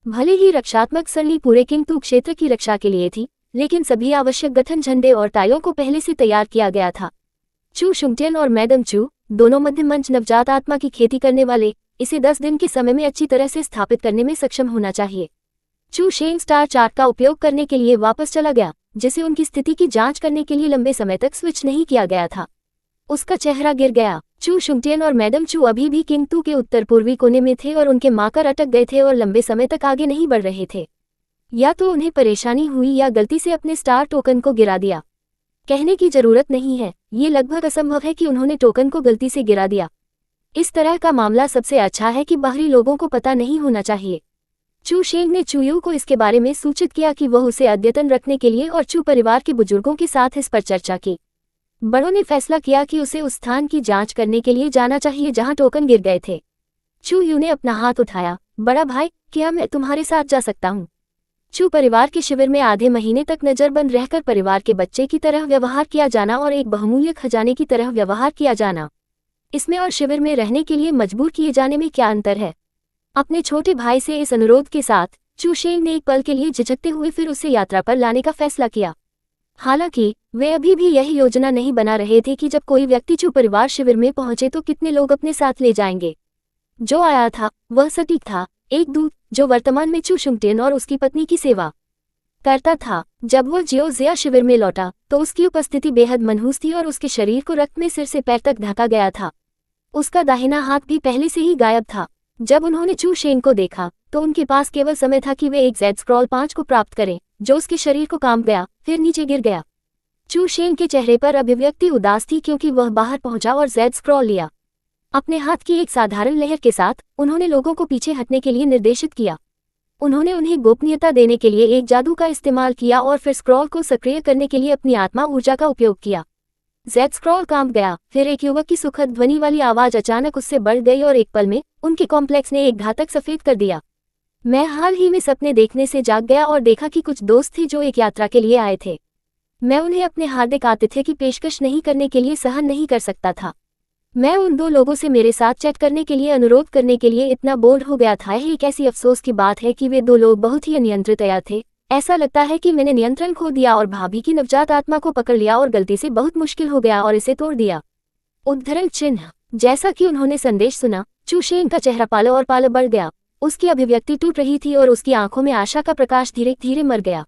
भले ही रक्षात्मक सरणी पूरे किंगतू क्षेत्र की रक्षा के लिए थी, लेकिन सभी आवश्यक गठन झंडे और टाइयों को पहले से तैयार किया गया था। चू शुंगटियन और मैडम चू दोनों मध्य मंच नवजात आत्मा की खेती करने वाले, इसे 10 दिन के समय में अच्छी तरह से स्थापित करने में सक्षम होना चाहिए। चू शेंग स्टार चार्ट का उपयोग करने के लिए वापस चला गया, जिसे उनकी स्थिति की जांच करने के लिए लंबे समय तक स्विच नहीं किया गया था। उसका चेहरा गिर गया। चू शुंगटियन और मैडम चू अभी भी किंगतू के उत्तर पूर्वी कोने में थे और उनके माकर अटक गए थे और लंबे समय तक आगे नहीं बढ़ रहे थे। या तो उन्हें परेशानी हुई या गलती से अपने स्टार टोकन को गिरा दिया। कहने की जरूरत नहीं है, ये लगभग असंभव है कि उन्होंने टोकन को गलती से गिरा दिया। इस तरह का मामला सबसे अच्छा है कि बाहरी लोगों को पता नहीं होना चाहिए। चू शेंग ने चूयू को इसके बारे में सूचित किया कि वह उसे अद्यतन रखने के लिए और चू परिवार के बुजुर्गों के साथ इस पर चर्चा की। बड़ों ने फैसला किया कि उसे उस स्थान की जांच करने के लिए जाना चाहिए जहां टोकन गिर गए थे। चू यू ने अपना हाथ उठाया। बड़ा भाई, क्या मैं तुम्हारे साथ जा सकता हूँ? चू परिवार के शिविर में आधे महीने तक नजरबंद रहकर परिवार के बच्चे की तरह व्यवहार किया जाना और एक बहुमूल्य खजाने की तरह व्यवहार किया जाना, इसमें और शिविर में रहने के लिए मजबूर किए जाने में क्या अंतर है? अपने छोटे भाई से इस अनुरोध के साथ चू शेंग ने एक पल के लिए झिझकते हुए फिर उसे यात्रा पर लाने का फैसला किया। हालांकि वे अभी भी यही योजना नहीं बना रहे थे कि जब कोई व्यक्ति चू परिवार शिविर में पहुंचे तो कितने लोग अपने साथ ले जाएंगे। जो आया था वह सटीक था, एक दूत जो वर्तमान में चू शुंगटियन और उसकी पत्नी की सेवा करता था। जब वह जियोजिया शिविर में लौटा तो उसकी उपस्थिति बेहद मनहूस थी और उसके शरीर को रक्त में सिर से पैर तक ढका गया था। उसका दाहिना हाथ भी पहले से ही गायब था। जब उन्होंने चू शेंग को देखा तो उनके पास केवल समय था कि वे एक जेड स्क्रॉल 5 को प्राप्त करें, जो उसके शरीर को कांप गया, फिर नीचे गिर गया। चू शेंग के चेहरे पर अभिव्यक्ति उदास थी क्योंकि वह बाहर पहुंचा और जेड स्क्रॉल लिया। अपने हाथ की एक साधारण लहर के साथ उन्होंने लोगों को पीछे हटने के लिए निर्देशित किया। उन्होंने उन्हें गोपनीयता देने के लिए एक जादू का इस्तेमाल किया और फिर स्क्रॉल को सक्रिय करने के लिए अपनी आत्मा ऊर्जा का उपयोग किया। जेड स्क्रॉल कांप गया। फिर एक युवक की सुखद ध्वनि वाली आवाज अचानक उससे बढ़ गई और एक पल में उनके कॉम्प्लेक्स ने एक घातक सफेद कर दिया। मैं हाल ही में सपने देखने से जाग गया और देखा कि कुछ दोस्त थे जो एक यात्रा के लिए आए थे। मैं उन्हें अपने हार्दिक आतिथ्य की पेशकश नहीं करने के लिए सहन नहीं कर सकता था। मैं उन 2 लोगों से मेरे साथ चैट करने के लिए अनुरोध करने के लिए इतना बोल्ड हो गया था। यह एक ऐसी अफसोस की बात है कि वे 2 लोग बहुत ही अनियंत्रित थे। ऐसा लगता है कि मैंने नियंत्रण खो दिया और भाभी की नवजात आत्मा को पकड़ लिया और गलती से बहुत मुश्किल हो गया और इसे तोड़ दिया। उद्धरण चिन्ह। जैसा कि उन्होंने संदेश सुना, चू शेंग का चेहरा पालो और पालो बढ़ गया। उसकी अभिव्यक्ति टूट रही थी और उसकी आंखों में आशा का प्रकाश धीरे धीरे मर गया।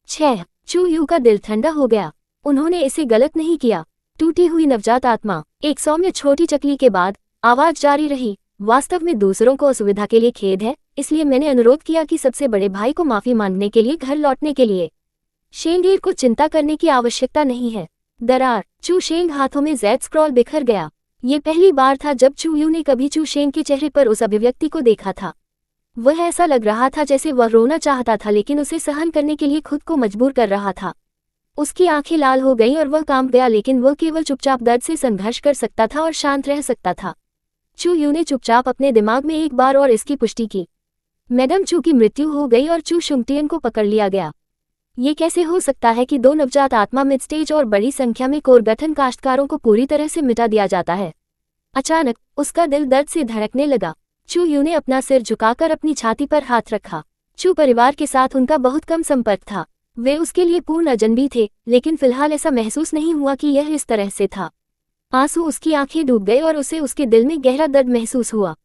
6 चू यू का दिल ठंडा हो गया। उन्होंने इसे गलत नहीं किया। टूटी हुई नवजात आत्मा। एक सौम्य छोटी चकली के बाद आवाज जारी रही। वास्तव में दूसरों को असुविधा के लिए खेद है, इसलिए मैंने अनुरोध किया कि सबसे बड़े भाई को माफी मांगने के लिए घर लौटने के लिए। शेंगीर को चिंता करने की आवश्यकता नहीं है। दरार। चू शेंग हाथों में जेड स्क्रॉल बिखर गया। ये पहली बार था जब चू यू ने कभी चू शेंग के चेहरे पर उस अभिव्यक्ति को देखा था। वह ऐसा लग रहा था जैसे वह रोना चाहता था लेकिन उसे सहन करने के लिए खुद को मजबूर कर रहा था। उसकी आंखें लाल हो गईं और वह कांप गया, लेकिन वह केवल चुपचाप दर्द से संघर्ष कर सकता था और शांत रह सकता था। चू यू ने चुपचाप अपने दिमाग में एक बार और इसकी पुष्टि की। मैडम चू की मृत्यु हो गई और चू शुंगटियन को पकड़ लिया गया। ये कैसे हो सकता है कि 2 नवजात आत्मा मिड स्टेज और बड़ी संख्या में कोर गठन काश्तकारों को पूरी तरह से मिटा दिया जाता है? अचानक उसका दिल दर्द से धड़कने लगा। चू यू ने अपना सिर झुकाकर अपनी छाती पर हाथ रखा। चू परिवार के साथ उनका बहुत कम संपर्क था। वे उसके लिए पूर्ण अजनबी थे, लेकिन फिलहाल ऐसा महसूस नहीं हुआ कि यह इस तरह से था। आंसू उसकी आंखें डूब गए और उसे उसके दिल में गहरा दर्द महसूस हुआ।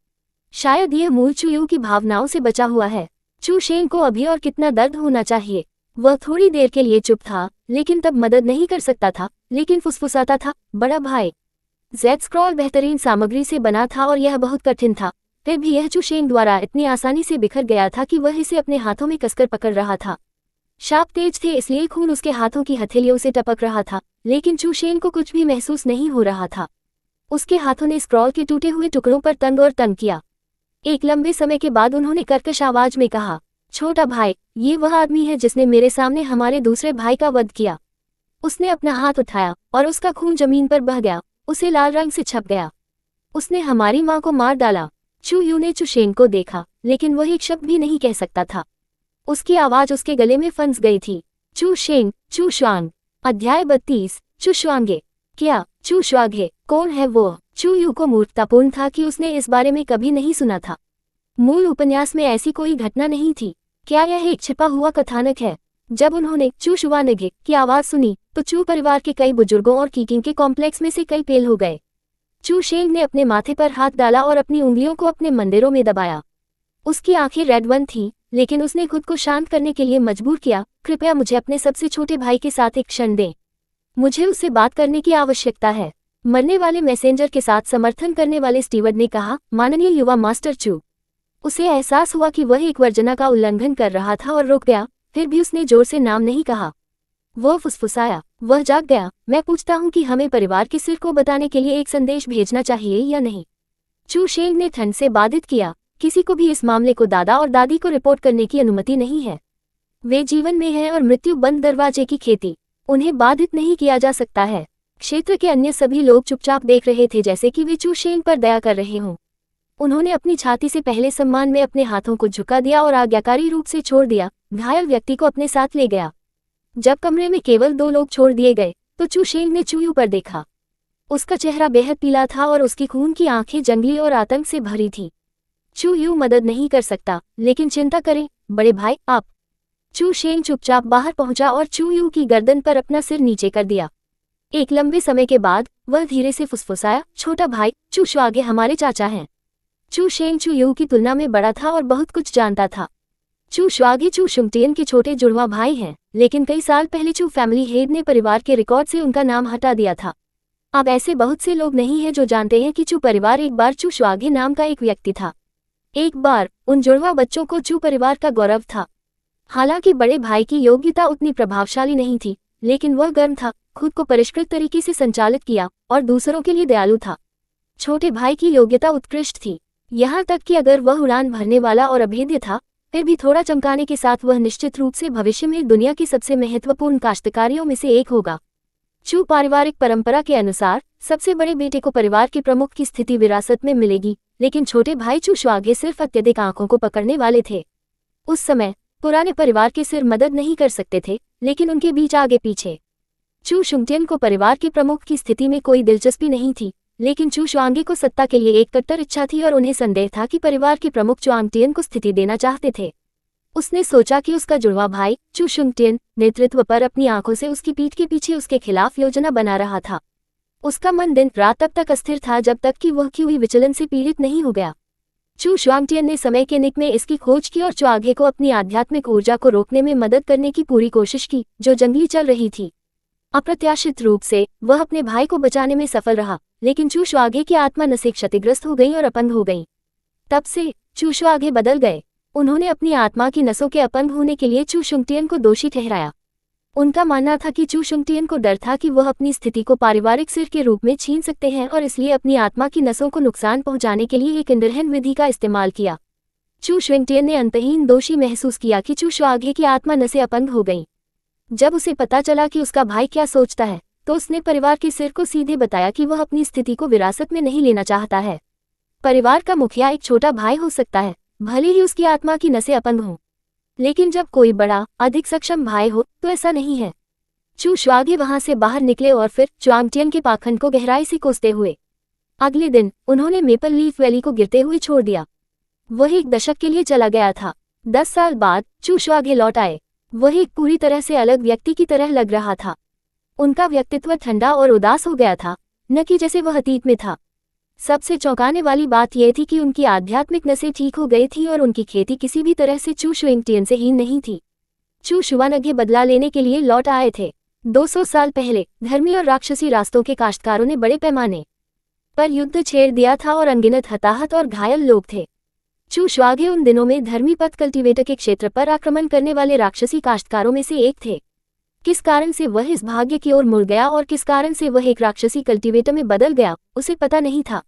शायद यह मूल चू यू की भावनाओं से बचा हुआ है। चू शेंग को अभी और कितना दर्द होना चाहिए। वह थोड़ी देर के लिए चुप था, लेकिन तब मदद नहीं कर सकता था, लेकिन फुसफुसाता था, बड़ा भाई। जेड स्क्रॉल बेहतरीन सामग्री से बना था और यह बहुत कठिन था, फिर भी यह चू शेंग द्वारा इतनी आसानी से बिखर गया था कि वह इसे अपने हाथों में कसकर पकड़ रहा था। शार्प तेज थे, इसलिए खून उसके हाथों की हथेलियों से टपक रहा था, लेकिन चू शेंग को कुछ भी महसूस नहीं हो रहा था। उसके हाथों ने स्क्रॉल के टूटे हुए टुकड़ों पर तंग और तंग किया। एक लंबे समय के बाद उन्होंने कर्कश आवाज में कहा, छोटा भाई, ये वह आदमी है जिसने मेरे सामने हमारे दूसरे भाई का वध किया। उसने अपना हाथ उठाया और उसका खून जमीन पर बह गया, उसे लाल रंग से छप गया। उसने हमारी माँ को मार डाला। चू यू ने चू शेंग को देखा, लेकिन वह एक शब्द भी नहीं कह सकता था। उसकी आवाज उसके गले में फंस गई थी। चू शेंग, चू शुआंग। अध्याय 32, चू शुआंगे। क्या चू शुआंगे? कौन है वो? चू यू को मूर्खतापूर्ण था कि उसने इस बारे में कभी नहीं सुना था। मूल उपन्यास में ऐसी कोई घटना नहीं थी। क्या यह एक छिपा हुआ कथानक है? जब उन्होंने चू शुआंगे की आवाज सुनी तो चू परिवार के कई बुजुर्गों और कीकिंग के कॉम्प्लेक्स में से कई फेल हो गए। चू शेंग ने अपने माथे पर हाथ डाला और अपनी उंगलियों को अपने मंदिरों में दबाया। उसकी आंखें रेड वन थीं, लेकिन उसने खुद को शांत करने के लिए मजबूर किया। कृपया मुझे अपने सबसे छोटे भाई के साथ एक क्षण दें। मुझे उससे बात करने की आवश्यकता है। मरने वाले मैसेंजर के साथ समर्थन करने वाले स्टीवर्ड ने कहा, माननीय युवा मास्टर चू। उसे एहसास हुआ कि वह एक वर्जना का उल्लंघन कर रहा था और रुक गया, फिर भी उसने जोर से नाम नहीं कहा। वह फुसफुसाया, वह जाग गया। मैं पूछता हूं कि हमें परिवार के सिर को बताने के लिए एक संदेश भेजना चाहिए या नहीं? चू शेंग ने ठंड से बाधित किया, किसी को भी इस मामले को दादा और दादी को रिपोर्ट करने की अनुमति नहीं है। वे जीवन में हैं और मृत्यु बंद दरवाजे की खेती। उन्हें बाधित नहीं किया जा सकता है। क्षेत्र के अन्य सभी लोग चुपचाप देख रहे थे, जैसे कि वे चू शेंग पर दया कर रहे हों। उन्होंने अपनी छाती से पहले सम्मान में अपने हाथों को झुका दिया और आज्ञाकारी रूप से छोड़ दिया। घायल व्यक्ति को अपने साथ ले गया। जब कमरे में केवल 2 लोग छोड़ दिए गए तो चू शेंग ने चू यू पर देखा। उसका चेहरा बेहद पीला था और उसकी खून की आंखें जंगली और आतंक से भरी थीं। चू यू मदद नहीं कर सकता, लेकिन चिंता करें बड़े भाई, आप। चू शेंग चुपचाप बाहर पहुंचा और चू यू की गर्दन पर अपना सिर नीचे कर दिया। एक लंबे समय के बाद वह धीरे से फुसफुसाया, छोटा भाई, चू शुआंगे हमारे चाचा हैं। चू शेंग चू यू की तुलना में बड़ा था और बहुत कुछ जानता था। चू शुआंगे चू शुंगटियन के छोटे जुड़वा भाई हैं, लेकिन कई साल पहले चू फैमिली हेड ने परिवार के रिकॉर्ड से उनका नाम हटा दिया था। अब ऐसे बहुत से लोग नहीं हैं जो जानते हैं कि चू परिवार एक बार चू शुआंगे नाम का एक व्यक्ति था। एक बार उन जुड़वा बच्चों को चू परिवार का गौरव था। हालांकि बड़े भाई की योग्यता उतनी प्रभावशाली नहीं थी, लेकिन वह गर्म था, खुद को परिष्कृत तरीके से संचालित किया और दूसरों के लिए दयालु था। छोटे भाई की योग्यता उत्कृष्ट थी, यहाँ तक कि अगर वह उड़ान भरने वाला और अभेद्य था, फिर भी थोड़ा चमकाने के साथ वह निश्चित रूप से भविष्य में दुनिया की सबसे महत्वपूर्ण काश्तकारियों में से एक होगा। चू पारिवारिक परंपरा के अनुसार सबसे बड़े बेटे को परिवार के प्रमुख की स्थिति विरासत में मिलेगी, लेकिन छोटे भाई चू शुआंगे सिर्फ अत्यधिक आंखों को पकड़ने वाले थे। उस समय पुराने परिवार के सिर मदद नहीं कर सकते थे, लेकिन उनके बीच आगे पीछे। चू शुंगटियन को परिवार के प्रमुख की स्थिति में कोई दिलचस्पी नहीं थी, लेकिन चू शुआंगे को सत्ता के लिए एक कट्टर इच्छा थी और उन्हें संदेह था कि परिवार के प्रमुख चुआंगटियन को स्थिति देना चाहते थे। उसने सोचा कि उसका जुड़वा भाई चू शुंगटियन नेतृत्व पर अपनी आंखों से उसकी पीठ के पीछे उसके खिलाफ योजना बना रहा था। उसका मन दिन रात तब तक अस्थिर था जब तक कि वह क्यूई विचलन से पीड़ित नहीं हो गया। चू शुआंगटियन ने समय के निक में इसकी खोज की और चुआंगे को अपनी आध्यात्मिक ऊर्जा को रोकने में मदद करने की पूरी कोशिश की, जो जंगली चल रही थी। अप्रत्याशित रूप से वह अपने भाई को बचाने में सफल रहा, लेकिन चू शुआंगे की आत्मा नसें क्षतिग्रस्त हो गई और अपंग हो गई। तब से चू शुआंगे बदल गए। उन्होंने अपनी आत्मा की नसों के अपंग होने के लिए चू शुंगटियन को दोषी ठहराया। उनका मानना था कि चू शुंगटियन को डर था कि वह अपनी स्थिति को पारिवारिक सिर के रूप में छीन सकते हैं और इसलिए अपनी आत्मा की नसों को नुकसान पहुंचाने के लिए एक इंद्रहन विधि का इस्तेमाल किया। चू शुंगटियन ने अंतहीन दोषी महसूस किया कि चू शुआंगे की आत्मा नसें अपंग हो गई। जब उसे पता चला कि उसका भाई क्या सोचता है, तो उसने परिवार के सिर को सीधे बताया कि वह अपनी स्थिति को विरासत में नहीं लेना चाहता है। परिवार का मुखिया एक छोटा भाई हो सकता है, भले ही उसकी आत्मा की नसें अपंग हों, लेकिन जब कोई बड़ा अधिक सक्षम भाई हो तो ऐसा नहीं है। चू शुआंगे वहां से बाहर निकले और फिर चुआंगटियन के पाखंड को गहराई से कोसते हुए अगले दिन उन्होंने मेपल लीफ वैली को गिरते हुए छोड़ दिया। वह एक दशक के लिए चला गया था। 10 साल बाद चू शुआंगे लौट आए। वह एक पूरी तरह से अलग व्यक्ति की तरह लग रहा था। उनका व्यक्तित्व ठंडा और उदास हो गया था, न कि जैसे वह अतीत में था। सबसे चौंकाने वाली बात यह थी कि उनकी आध्यात्मिक नसें ठीक हो गई थी और उनकी खेती किसी भी तरह से चू शुएंगटियन से हीन नहीं थी। चू शुआनगे बदला लेने के लिए लौट आए थे। 200 साल पहले धर्मी और राक्षसी रास्तों के काश्तकारों ने बड़े पैमाने पर युद्ध छेड़ दिया था और अनगिनत हताहत और घायल लोग थे। चू शुआगे उन दिनों में धर्मी पथ कल्टीवेटर के क्षेत्र पर आक्रमण करने वाले राक्षसी काश्तकारों में से एक थे। किस कारण से वह इस भाग्य की ओर मुड़ गया और किस कारण से वह एक राक्षसी कल्टीवेटर में बदल गया, उसे पता नहीं था।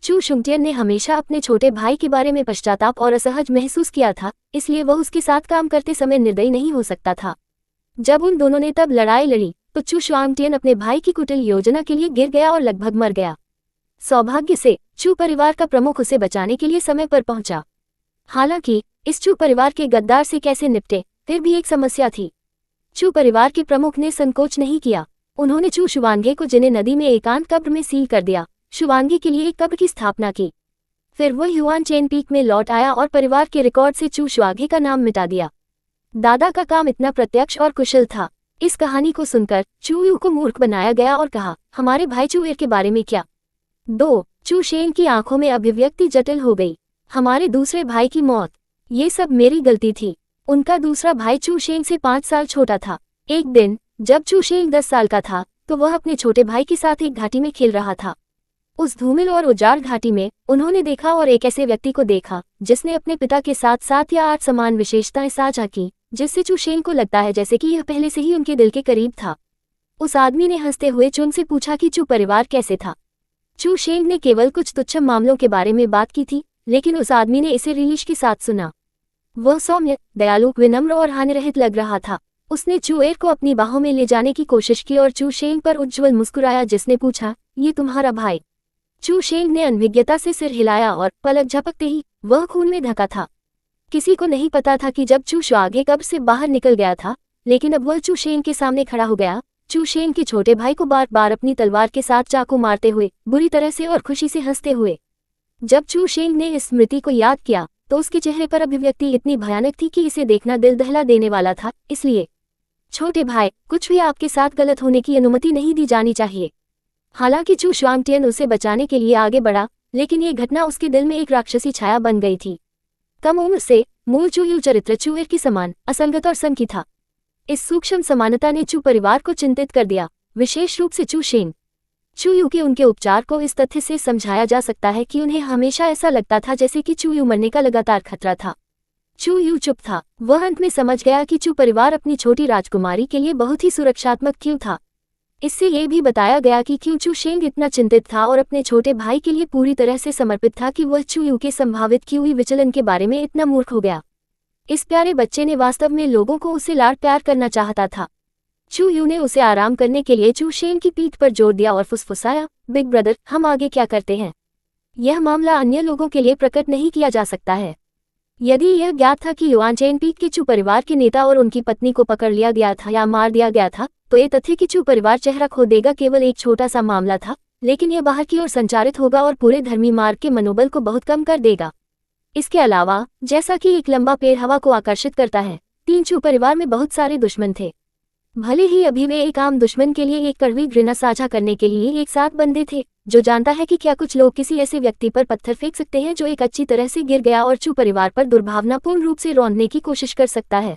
चू शुंगटियन ने हमेशा अपने छोटे भाई के बारे में पश्चाताप और असहज महसूस किया था, इसलिए वह उसके साथ काम करते समय निर्दयी नहीं हो सकता था। जब उन दोनों ने तब लड़ाई लड़ी तो चू शुआंगटियन अपने भाई की कुटिल योजना के लिए गिर गया और लगभग मर गया। सौभाग्य से चू परिवार का प्रमुख उसे बचाने के लिए समय पर पहुंचा। हालांकि इस चू परिवार के गद्दार से कैसे निपटे, फिर भी एक समस्या थी। चू परिवार के प्रमुख ने संकोच नहीं किया। उन्होंने चू शुआंगे को जिने नदी में एकांत कब्र में सील कर दिया, शुआंगे के लिए एक कब्र की स्थापना की। फिर वह युआन चेन पीक में लौट आया और परिवार के रिकॉर्ड से चू शुआगे का नाम मिटा दिया। दादा का काम इतना प्रत्यक्ष और कुशल था। इस कहानी को सुनकर चू यू को मूर्ख बनाया गया और कहा, हमारे भाई चू एर के बारे में क्या? 2. चू शेंग की आंखों में अभिव्यक्ति जटिल हो गई। हमारे दूसरे भाई की मौत, ये सब मेरी गलती थी। उनका दूसरा भाई चू शेंग से 5 साल छोटा था। एक दिन जब चू शेंग 10 साल का था तो वह अपने छोटे भाई के साथ एक घाटी में खेल रहा था। उस धूमिल और उजाड़ घाटी में उन्होंने देखा और एक ऐसे व्यक्ति को देखा जिसने अपने पिता के साथ 7 या 8 समान विशेषताएं साझा की, जिससे चू शेंग को लगता है जैसे कि यह पहले से ही उनके दिल के करीब था। उस आदमी ने हंसते हुए चू से पूछा कि चू परिवार कैसे था। चू शेंग ने केवल कुछ तुच्छ मामलों के बारे में बात की थी, लेकिन उस आदमी ने इसे रिलीश के साथ सुना। वह सौम्य, दयालु, विनम्र और हानिरहित लग रहा था। उसने चू एर को अपनी बाहों में ले जाने की कोशिश की और चू शेंग पर उज्ज्वल मुस्कुराया, जिसने पूछा, ये तुम्हारा भाई? चू शेंग ने अनभिज्ञता से सिर हिलाया और पलक झपकते ही वह खून में ढका था। किसी को नहीं पता था कि जब चू शुआगे कब्र से बाहर निकल गया था, लेकिन अब वह चू शेंग के सामने खड़ा हो गया, चू शेंग के छोटे भाई को बार बार अपनी तलवार के साथ चाकू मारते हुए, बुरी तरह से और खुशी से हंसते हुए। जब चू शेंग ने इस स्मृति को याद किया तो उसके चेहरे पर अभिव्यक्ति इतनी भयानक थी कि इसे देखना दिल दहला देने वाला था। इसलिए, छोटे भाई, कुछ भी आपके साथ गलत होने की अनुमति नहीं दी जानी चाहिए। हालांकि चू शुआंगटियन उसे बचाने के लिए आगे बढ़ा, लेकिन ये घटना उसके दिल में एक राक्षसी छाया बन गई थी। कम उम्र से मूल चू यू चरित्र चू एर की समान असंगत और संकी था। इस सूक्ष्म समानता ने चू परिवार को चिंतित कर दिया, विशेष रूप से चू शेंग। चू यू के उनके उपचार को इस तथ्य से समझाया जा सकता है कि उन्हें हमेशा ऐसा लगता था जैसे कि चू यू मरने का लगातार खतरा था। चू यू चुप था। वह अंत में समझ गया कि चू परिवार अपनी छोटी राजकुमारी के लिए बहुत ही सुरक्षात्मक क्यों था। इससे यह भी बताया गया कि क्यों चू शेंग इतना चिंतित था और अपने छोटे भाई के लिए पूरी तरह से समर्पित था कि वह चू यू के संभावित क्यूई विचलन के बारे में इतना मूर्ख हो गया। इस प्यारे बच्चे ने वास्तव में लोगों को उसे लाड प्यार करना चाहता था। चू यू ने उसे आराम करने के लिए चू शेंग की पीठ पर जोर दिया और फुसफुसाया, बिग ब्रदर, हम आगे क्या करते हैं? यह मामला अन्य लोगों के लिए प्रकट नहीं किया जा सकता है। यदि यह ज्ञात था कि युआन चेन पीक के चू परिवार के नेता और उनकी पत्नी को पकड़ लिया गया था या मार दिया गया था, तो ये तथ्य कि चू परिवार चेहरा खो देगा केवल एक छोटा सा मामला था, लेकिन यह बाहर की ओर संचारित होगा और पूरे धर्मी मार्ग के मनोबल को बहुत कम कर देगा। इसके अलावा, जैसा कि एक लंबा पेड़ हवा को आकर्षित करता है, 3 चू परिवार में बहुत सारे दुश्मन थे। भले ही अभी वे एक आम दुश्मन के लिए एक कड़वी घृणा साझा करने के लिए एक साथ बंधे थे, जो जानता है कि क्या कुछ लोग किसी ऐसे व्यक्ति पर पत्थर फेंक सकते हैं जो एक अच्छी तरह से गिर गया और चू परिवार पर दुर्भावनापूर्ण रूप से रौंदने की कोशिश कर सकता है।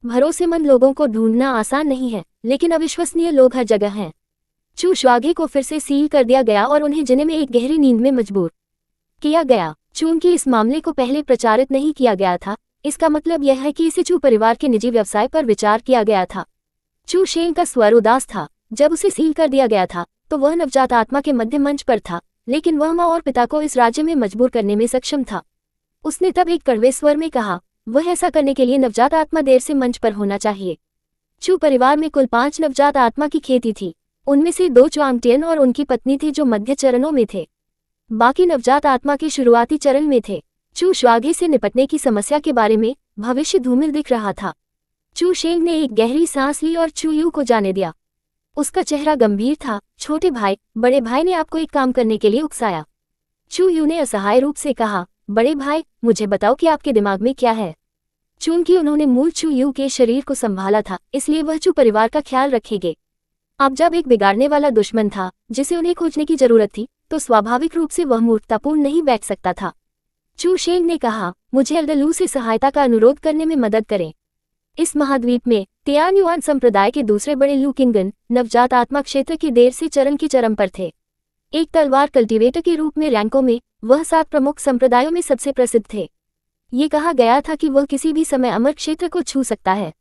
भरोसेमंद लोगों को ढूंढना आसान नहीं है, लेकिन अविश्वसनीय लोग हर जगह हैं। चू शुआगे को फिर से सील कर दिया गया और उन्हें जिने में एक गहरी नींद में मजबूर किया गया। चूंकि इस मामले को पहले प्रचारित नहीं किया गया था, इसका मतलब यह है कि इसे चू परिवार के निजी व्यवसाय पर विचार किया गया था। चू शेंग का स्वर उदास था। जब उसे सील कर दिया गया था तो वह नवजात आत्मा के मध्य मंच पर था, लेकिन वह माँ और पिता को इस राज्य में मजबूर करने में सक्षम था। उसने तब एक कड़वे स्वर में कहा, वह ऐसा करने के लिए नवजात आत्मा देर से मंच पर होना चाहिए। चू परिवार में कुल 5 नवजात आत्मा की खेती थी। उनमें से 2 चुआंगटियन और उनकी पत्नी थी जो मध्य चरणों में थे। बाकी नवजात आत्मा के शुरुआती चरण में थे। चू शुआगे से निपटने की समस्या के बारे में भविष्य धूमिल दिख रहा था। चू शेंग ने एक गहरी सांस ली और चू यू को जाने दिया। उसका चेहरा गंभीर था। छोटे भाई, बड़े भाई ने आपको एक काम करने के लिए उकसाया। चू यू ने असहाय रूप से कहा, बड़े भाई, मुझे बताओ कि आपके दिमाग में क्या है। चूंकि उन्होंने मूल चू यू के शरीर को संभाला था, इसलिए वह चू परिवार का ख्याल रखेंगे। अब जब एक बिगाड़ने वाला दुश्मन था जिसे उन्हें खोजने की जरूरत थी, तो स्वाभाविक रूप से वह मूर्खतापूर्ण नहीं बैठ सकता था। चू शेंग ने कहा, मुझे एल्डलू से सहायता का अनुरोध करने में मदद करें। इस महाद्वीप में तियान युआन संप्रदाय के दूसरे बड़े लू किंगन नवजात आत्मा क्षेत्र की देर से चरण की चरम पर थे। एक तलवार कल्टीवेटर के रूप में रैंकों में वह 7 प्रमुख संप्रदायों में सबसे प्रसिद्ध थे। ये कहा गया था कि वह किसी भी समय अमर क्षेत्र को छू सकता है।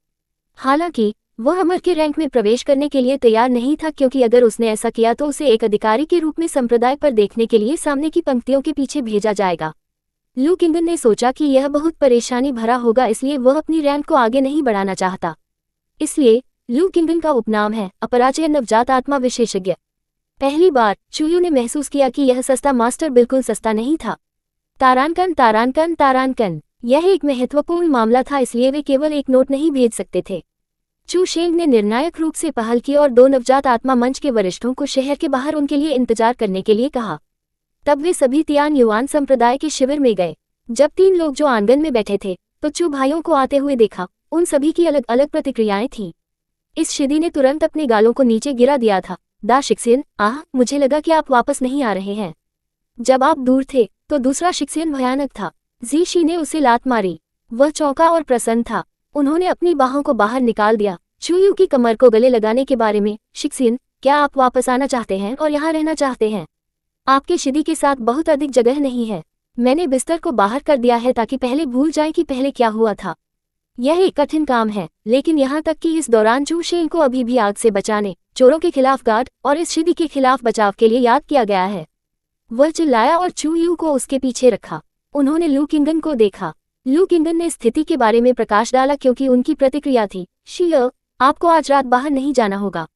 हालांकि वह अमर के रैंक में प्रवेश करने के लिए तैयार नहीं था, क्योंकि अगर उसने ऐसा किया तो उसे एक अधिकारी के रूप में संप्रदाय पर देखने के लिए सामने की पंक्तियों के पीछे भेजा जाएगा। लू किंगन ने सोचा कि यह बहुत परेशानी भरा होगा, इसलिए वह अपनी रैंक को आगे नहीं बढ़ाना चाहता। इसलिए लू किंगन का उपनाम है अपराजय नवजात आत्मा विशेषज्ञ। पहली बार चूयू ने महसूस किया कि यह सस्ता मास्टर बिल्कुल सस्ता नहीं था। तारानकन तारानकन तारानकन, यह एक महत्वपूर्ण मामला था, इसलिए वे केवल एक नोट नहीं भेज सकते थे। चू शेंग ने निर्णायक रूप से पहल की और 2 नवजात आत्मा मंच के वरिष्ठों को शहर के बाहर उनके लिए इंतजार करने के लिए कहा। तब वे सभी तियान युआन संप्रदाय के शिविर में गए। जब 3 लोग जो आंगन में बैठे थे तो चू भाइयों को आते हुए देखा, उन सभी की अलग अलग प्रतिक्रियाएं थीं। इस शिदी ने तुरंत अपने गालों को नीचे गिरा दिया था। दा शिक्सियन, आह, मुझे लगा कि आप वापस नहीं आ रहे हैं। जब आप दूर थे तो दूसरा शिक्सियन भयानक था। जी शी ने उसे लात मारी। वह चौंका और प्रसन्न था। उन्होंने अपनी बाहों को बाहर निकाल दिया। चूयू की कमर को गले लगाने के बारे में, शिक्सियन, क्या आप वापस आना चाहते हैं और यहाँ रहना चाहते हैं? आपके शिदी के साथ बहुत अधिक जगह नहीं है। मैंने बिस्तर को बाहर कर दिया है ताकि पहले भूल जाएं कि पहले क्या हुआ था। यह एक कठिन काम है, लेकिन यहाँ तक कि इस दौरान चू शेंग को अभी भी आग से बचाने, चोरों के खिलाफ गार्ड और इस शिदी के खिलाफ बचाव के लिए याद किया गया है। वह चिल्लाया और चू यू को उसके पीछे रखा। उन्होंने लू किंगन को देखा। लू किंगन ने स्थिति के बारे में प्रकाश डाला, क्योंकि उनकी प्रतिक्रिया थी, शियो, आपको आज रात बाहर नहीं जाना होगा।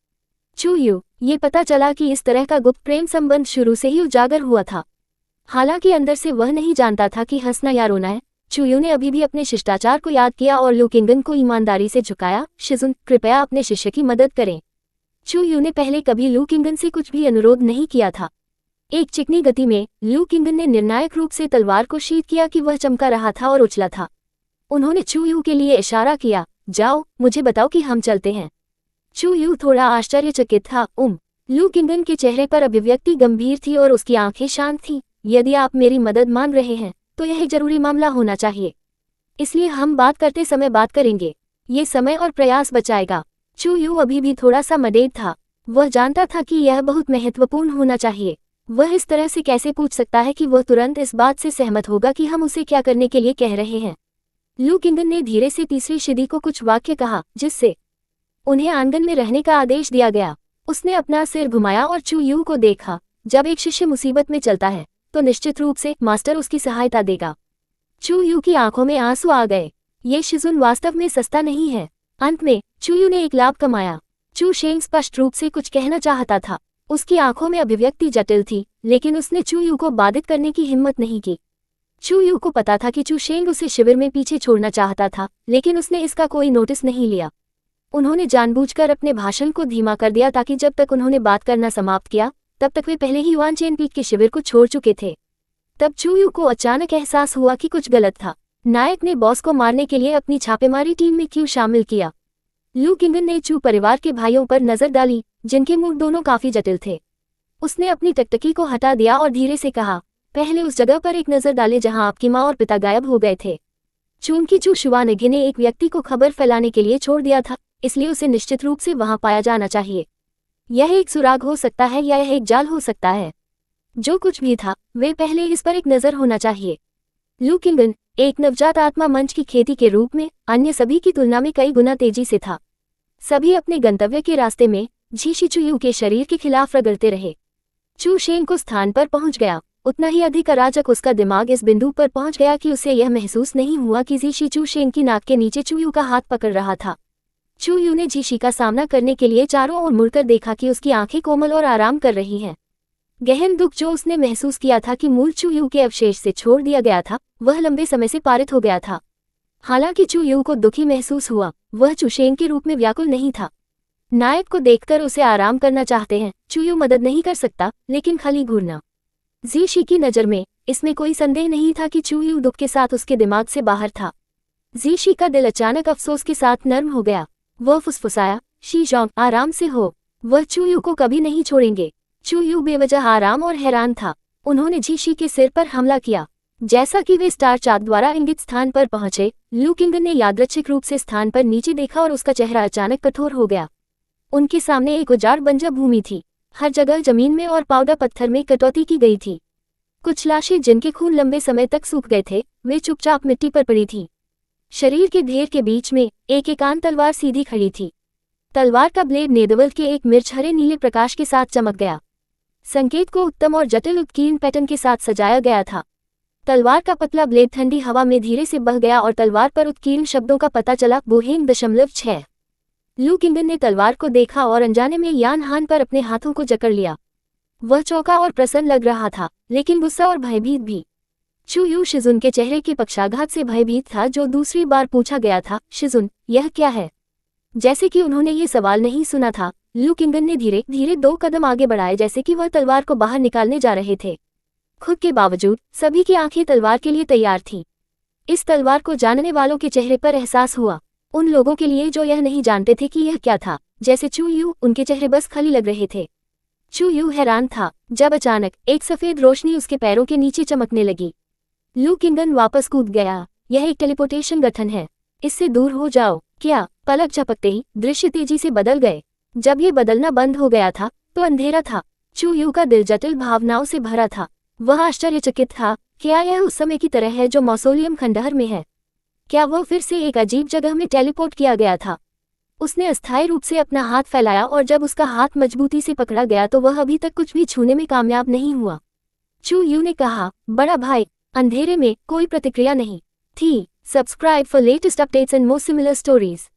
चू यू, ये पता चला कि इस तरह का गुप्त प्रेम संबंध शुरू से ही उजागर हुआ था। हालांकि अंदर से वह नहीं जानता था कि हंसना या रोना है। चू यू ने अभी भी अपने शिष्टाचार को याद किया और लू किंगन को ईमानदारी से झुकाया। शिजुन, कृपया अपने शिष्य की मदद करें। चू यू ने पहले कभी लू किंगन से कुछ भी अनुरोध नहीं किया था। एक चिकनी गति में लू किंगन ने निर्णायक रूप से तलवार को शीत किया कि वह चमका रहा था और उछला था। उन्होंने चू यू के लिए इशारा किया, जाओ, मुझे बताओ कि हम चलते हैं। चू यू थोड़ा आश्चर्यचकित था। लू किंगन के चेहरे पर अभिव्यक्ति गंभीर थी और उसकी आंखें शांत थीं। यदि आप मेरी मदद मांग रहे हैं तो यह एक जरूरी मामला होना चाहिए, इसलिए हम बात करते समय बात करेंगे। ये समय और प्रयास बचाएगा। चू यू अभी भी थोड़ा सा मदेर था। वह जानता था कि यह बहुत महत्वपूर्ण होना चाहिए। वह इस तरह से कैसे पूछ सकता है कि वह तुरंत इस बात से सहमत होगा कि हम उसे क्या करने के लिए कह रहे हैं। लू किंगन ने धीरे से तीसरी शिदी को कुछ वाक्य कहा, जिससे उन्हें आंगन में रहने का आदेश दिया गया। उसने अपना सिर घुमाया और चू यू को देखा। जब एक शिष्य मुसीबत में चलता है तो निश्चित रूप से मास्टर उसकी सहायता देगा। चू यू की आंखों में आंसू आ गए। ये शिजुन वास्तव में सस्ता नहीं है। अंत में चू यू ने एक लाभ कमाया। चू शेंग स्पष्ट रूप से कुछ कहना चाहता था। उसकी आंखों में अभिव्यक्ति जटिल थी, लेकिन उसने चू यू को बाधित करने की हिम्मत नहीं की। चू यू को पता था कि चू शेंग उसे शिविर में पीछे छोड़ना चाहता था, लेकिन उसने इसका कोई नोटिस नहीं लिया। उन्होंने जानबूझकर अपने भाषण को धीमा कर दिया ताकि जब तक उन्होंने बात करना समाप्त किया तब तक वे पहले ही युआन चेन पीक के शिविर को छोड़ चुके थे। तब चू यू को अचानक एहसास हुआ कि कुछ गलत था। नायक ने बॉस को मारने के लिए अपनी छापेमारी टीम में क्यों शामिल किया? लू किंगन ने चू परिवार के भाइयों पर नजर डाली, जिनके मुंह दोनों काफी जटिल थे। उसने अपनी टकटकी को हटा दिया और धीरे से कहा, पहले उस जगह पर एक नजर डाले जहां आपकी माँ और पिता गायब हो गए थे। चूंकि चू शुआनगी ने एक व्यक्ति को खबर फैलाने के लिए छोड़ दिया था, इसलिए उसे निश्चित रूप से वहां पाया जाना चाहिए। यह एक सुराग हो सकता है या यह एक जाल हो सकता है। जो कुछ भी था, वे पहले इस पर एक नजर होना चाहिए। लू किंगन एक नवजात आत्मा मंच की खेती के रूप में अन्य सभी की तुलना में कई गुना तेजी से था। सभी अपने गंतव्य के रास्ते में झीशी चू यू के शरीर के खिलाफ रगड़ते रहे। चू शेंग को स्थान पर पहुंच गया, उतना ही अधिक अराजक उसका दिमाग इस बिंदु पर पहुंच गया कि उसे यह महसूस नहीं हुआ कि झीशी चू शेंग की नाक के नीचे चू यू का हाथ पकड़ रहा था। चू यू ने झीशी का सामना करने के लिए चारों ओर मुड़कर देखा कि उसकी आंखें कोमल और आराम कर रही हैं। गहन दुख जो उसने महसूस किया था कि मूल चू यू के अवशेष से छोड़ दिया गया था, वह लंबे समय से पारित हो गया था। हालांकि चू यू को दुखी महसूस हुआ, वह चू शेंग के रूप में व्याकुल नहीं था। नायक को देखकर उसे आराम करना चाहते हैं। चू यू मदद नहीं कर सकता, लेकिन खाली घूरना। झीशी की नज़र में इसमें कोई संदेह नहीं था कि चू यू दुख के साथ उसके दिमाग से बाहर था। जीशी का दिल अचानक अफसोस के साथ नर्म हो गया। वह फुसफुसाया, शी जोंग, आराम से हो, वह चूयू को कभी नहीं छोड़ेंगे। चूयू बेवजह आराम और हैरान था। उन्होंने जीशी के सिर पर हमला किया। जैसा कि वे स्टार चाक द्वारा इंगित स्थान पर पहुंचे, लू किंगन ने यादृच्छिक रूप से स्थान पर नीचे देखा और उसका चेहरा अचानक कठोर हो गया। उनके सामने एक उजाड़ बंजर भूमि थी। हर जगह जमीन में और पाउडर पत्थर में कटौती की गई थी। कुछ लाशें जिनके खून लंबे समय तक सूख गए थे, वे चुपचाप मिट्टी पर पड़ी थीं। शरीर के ढेर के बीच में एक एकांत तलवार सीधी खड़ी थी। तलवार का ब्लेड नेदवल के एक मिर्च हरे नीले प्रकाश के साथ चमक गया। संकेत को उत्तम और जटिल उत्कीर्ण पैटर्न के साथ सजाया गया था। तलवार का पतला ब्लेड ठंडी हवा में धीरे से बह गया और तलवार पर उत्कीर्ण शब्दों का पता चला, बोहेंग 0.6। लू किंगन ने तलवार को देखा और अनजाने में यान हान पर अपने हाथों को जकड़ लिया। वह चौंका और प्रसन्न लग रहा था, लेकिन गुस्सा और भयभीत भी। चू यू शिजुन के चेहरे के पक्षाघात से भयभीत था जो दूसरी बार पूछा गया था, शिजुन, यह क्या है? जैसे कि उन्होंने ये सवाल नहीं सुना था, लू किंगन ने धीरे धीरे 2 कदम आगे बढ़ाए, जैसे कि वह तलवार को बाहर निकालने जा रहे थे। खुद के बावजूद सभी की आंखें तलवार के लिए तैयार थीं। इस तलवार को जानने वालों के चेहरे पर एहसास हुआ। उन लोगों के लिए जो यह नहीं जानते थे कि यह क्या था, जैसे चू यू, उनके चेहरे बस खाली लग रहे थे। चू यू हैरान था जब अचानक एक सफेद रोशनी उसके पैरों के नीचे चमकने लगी। लू किंगन वापस कूद गया। यह एक टेलीपोर्टेशन गठन है, इससे दूर हो जाओ। क्या? पलक झपकते ही दृश्य तेजी से बदल गए। जब ये बदलना बंद हो गया था तो अंधेरा था। चू यू का दिल जटिल भावनाओं से भरा था। वह आश्चर्यचकित था, क्या यह उस समय की तरह है जो मौसोलियम खंडहर में है? क्या वह फिर से एक अजीब जगह में टेलीपोर्ट किया गया था? उसने अस्थायी रूप से अपना हाथ फैलाया और जब उसका हाथ मजबूती से पकड़ा गया तो वह अभी तक कुछ भी छूने में कामयाब नहीं हुआ। चू यू ने कहा, बड़ा भाई। अंधेरे में कोई प्रतिक्रिया नहीं थी। Subscribe for latest updates and more similar stories.